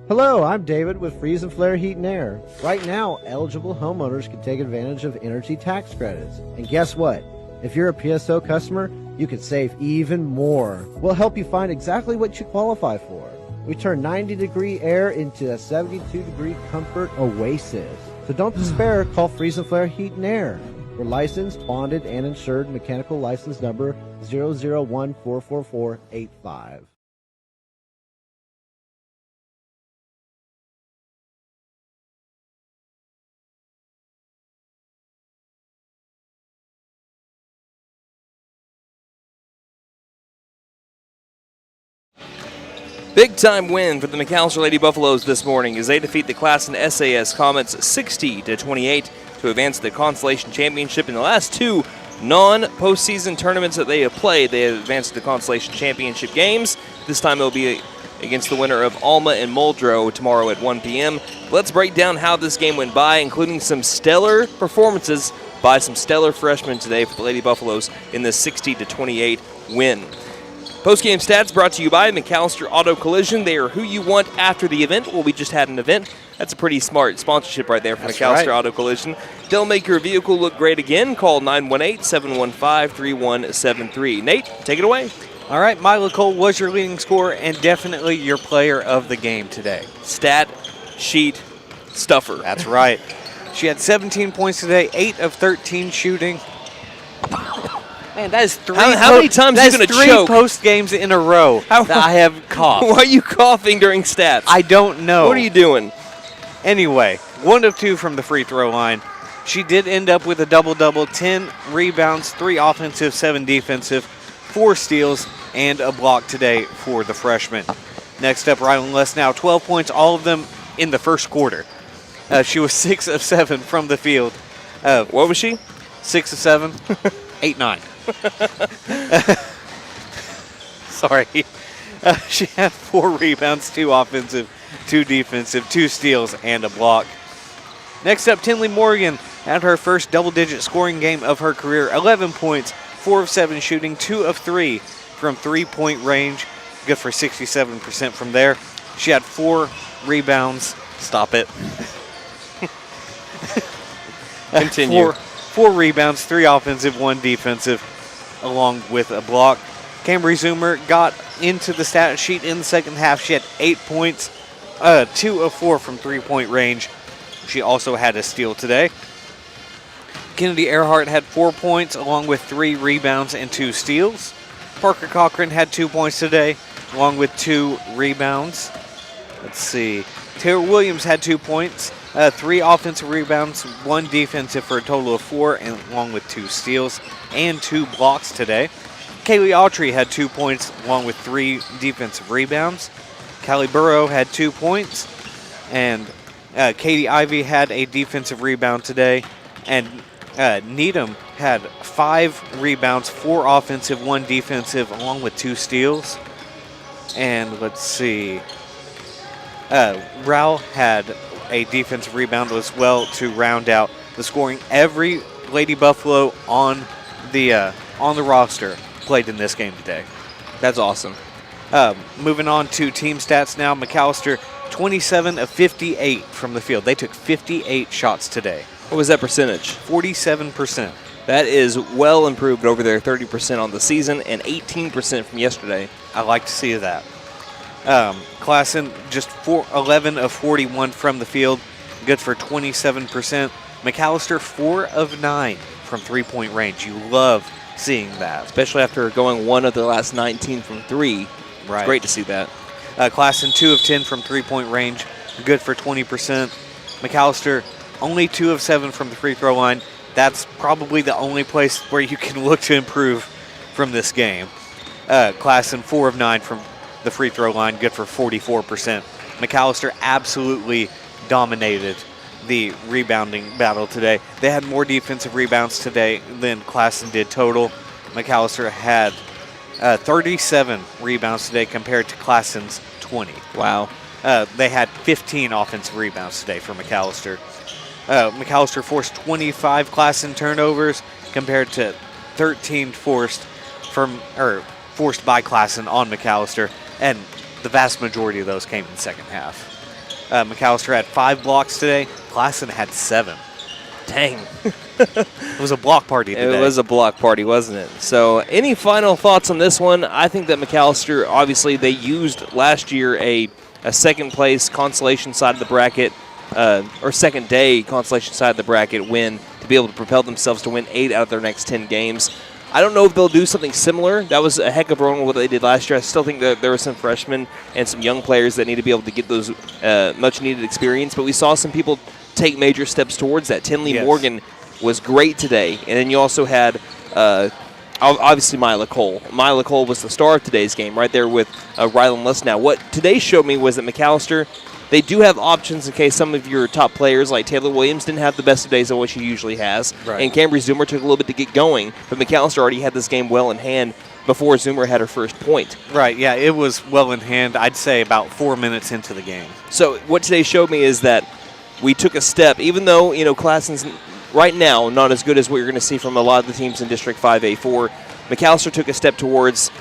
Hello, I'm David with Freeze and Flare Heat and Air. Right now, eligible homeowners can take advantage of energy tax credits. And guess what? If you're a PSO customer, you can save even more. We'll help you find exactly what you qualify for. We turn 90-degree air into a 72-degree comfort oasis. So don't despair, call Freeze and Flare Heat and Air. We're licensed, bonded, and insured. Mechanical license number 0014445. Big-time win for the McAlester Lady Buffaloes this morning as they defeat the Classen SAS Comets 60-28 to advance to the consolation championship. In the last two non-postseason tournaments that they have played, they have advanced to the consolation championship games. This time it will be against the winner of Alma and Muldrow tomorrow at 1 p.m. Let's break down how this game went by, including some stellar performances by some stellar freshmen today for the Lady Buffaloes in this 60-28 win. Post-game stats brought to you by McAlester Auto Collision. They are who you want after the event. Well, we just had an event. That's a pretty smart sponsorship right there for McAlester Auto Collision. They'll make your vehicle look great again. Call 918-715-3173. Nate, take it away. All right, Mila Cole was your leading scorer and definitely your player of the game today. Stat sheet stuffer. That's right. She had 17 points today, 8 of 13 shooting. Man, that is three. How many times are you going to choke? 3 post games in a row that I have coughed. Why are you coughing during stats? I don't know. What are you doing? Anyway, 1 of 2 from the free throw line. She did end up with a double-double, 10 rebounds, 3 offensive, 7 defensive, 4 steals, and a block today for the freshman. Next up, Rylan Lesnow, 12 points, all of them in the first quarter. She was 6 of 7 from the field. What was she? 6 of 7, 8-9. Sorry. She had 4 rebounds, 2 offensive, 2 defensive, 2 steals, and a block. Next up, Tinley Morgan had her first double-digit scoring game of her career. 11 points, 4 of 7 shooting, 2 of 3 from three-point range. Good for 67% from there. She had 4 rebounds. Stop it. Continue. 4 rebounds, 3 offensive, 1 defensive, along with a block. Cambry Zoomer got into the stat sheet in the second half. She had 8 points, 2 of 4 from three-point range. She also had a steal today. Kennedy Earhart had 4 points, along with 3 rebounds and 2 steals. Parker Cochran had 2 points today, along with 2 rebounds. Let's see. Taylor Williams had 2 points, 3 offensive rebounds, 1 defensive for a total of 4, and along with 2 steals and 2 blocks today. Kaylee Autry had 2 points, along with 3 defensive rebounds. Callie Burrow had 2 points, and Katie Ivey had a defensive rebound today. And Needham had 5 rebounds, 4 offensive, 1 defensive, along with 2 steals. And let's see. Rao had a defensive rebound as well to round out the scoring. Every Lady Buffalo on the roster played in this game today. That's awesome. Moving on to team stats now. McAlester, 27 of 58 from the field. They took 58 shots today. What was that percentage? 47%. That is well improved over their 30% on the season and 18% from yesterday. I like to see that. Classen, just 11 of 41 from the field, good for 27%. McAlester, 4 of 9 from three-point range. You love seeing that. Especially after going 1 of the last 19 from 3. Right. It's great to see that. Classen, 2 of 10 from three-point range, good for 20%. McAlester, only 2 of 7 from the free throw line. That's probably the only place where you can look to improve from this game. Classen, 4 of 9 from the free throw line, good for 44%. McAlester absolutely dominated the rebounding battle today. They had more defensive rebounds today than Classen did total. McAlester had 37 rebounds today compared to Classen's 20. Wow. They had 15 offensive rebounds today for McAlester. McAlester forced 25 Classen turnovers compared to 13 forced by Classen on McAlester, and the vast majority of those came in the second half. McAlester had 5 blocks today. Classen had 7. Dang. It was a block party today. It was a block party, wasn't it? So any final thoughts on this one? I think that McAlester, obviously, they used last year a second-place consolation side of the bracket, or second-day consolation side of the bracket win to be able to propel themselves to win 8 out of their next 10 games. I don't know if they'll do something similar. That was a heck of a run with what they did last year. I still think that there are some freshmen and some young players that need to be able to get those much-needed experience, but we saw some people take major steps towards that. Tinley Morgan was great today, and then you also had obviously Mila Cole. Mila Cole was the star of today's game, right there with Rylan Lesnow. What today showed me was that McAlester, they do have options in case some of your top players like Taylor Williams didn't have the best of days of what she usually has. Right. And Cambry Zoomer took a little bit to get going, but McAlester already had this game well in hand before Zoomer had her first point. Right, yeah, it was well in hand, I'd say about 4 minutes into the game. So what today showed me is that we took a step, even though, Classen's right now not as good as what you're going to see from a lot of the teams in District 5A4, McAlester took a step towards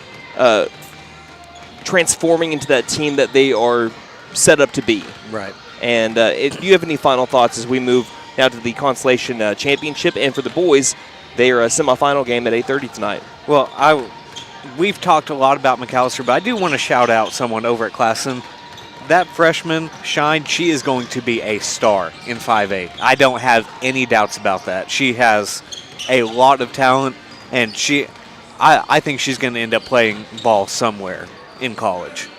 transforming into that team that they are set up to be. Right. And if you have any final thoughts as we move now to the Consolation Championship, and for the boys, they are a semifinal game at 8:30 tonight. Well, we've talked a lot about McAlester, but I do want to shout out someone over at Classen. That freshman, Shine, she is going to be a star in 5A. I don't have any doubts about that. She has a lot of talent, and I think she's going to end up playing ball somewhere in college.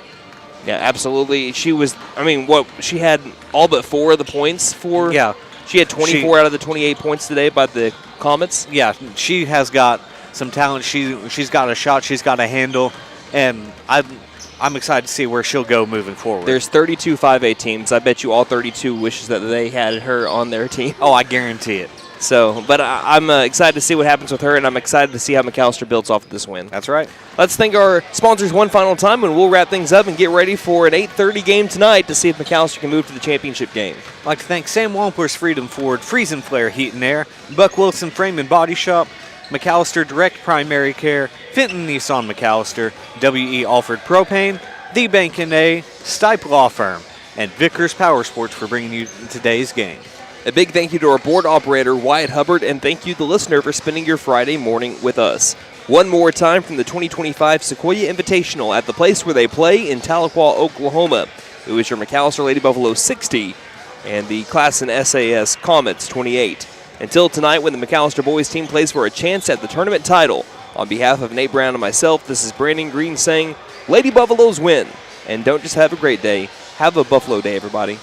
Yeah, absolutely. She was, she had all but 4 of the points for. Yeah. She had 24 out of the 28 points today by the Comets. Yeah, she has got some talent. She's got a shot. She's got a handle, and I'm excited to see where she'll go moving forward. There's 32 5A teams. I bet you all 32 wishes that they had her on their team. Oh, I guarantee it. So, but I'm excited to see what happens with her, and I'm excited to see how McAlester builds off of this win. That's right. Let's thank our sponsors one final time, and we'll wrap things up and get ready for an 8:30 game tonight to see if McAlester can move to the championship game. I'd like to thank Sam Wampler's Freedom Ford, Freeze and Flare Heat and Air, Buck Wilson Frame and Body Shop, McAlester Direct Primary Care, Fenton Nissan McAlester, W.E. Alford Propane, The Bank N.A., Stipe Law Firm, and Vickers Power Sports for bringing you today's game. A big thank you to our board operator, Wyatt Hubbard, and thank you, the listener, for spending your Friday morning with us. One more time from the 2025 Sequoyah Invitational at the place where they play in Tahlequah, Oklahoma. It was your McAlester Lady Buffalo 60 and the Classen SAS Comets 28. Until tonight, when the McAlester boys team plays for a chance at the tournament title, on behalf of Nate Brown and myself, this is Brandon Green saying, Lady Buffaloes win. And don't just have a great day, have a Buffalo day, everybody.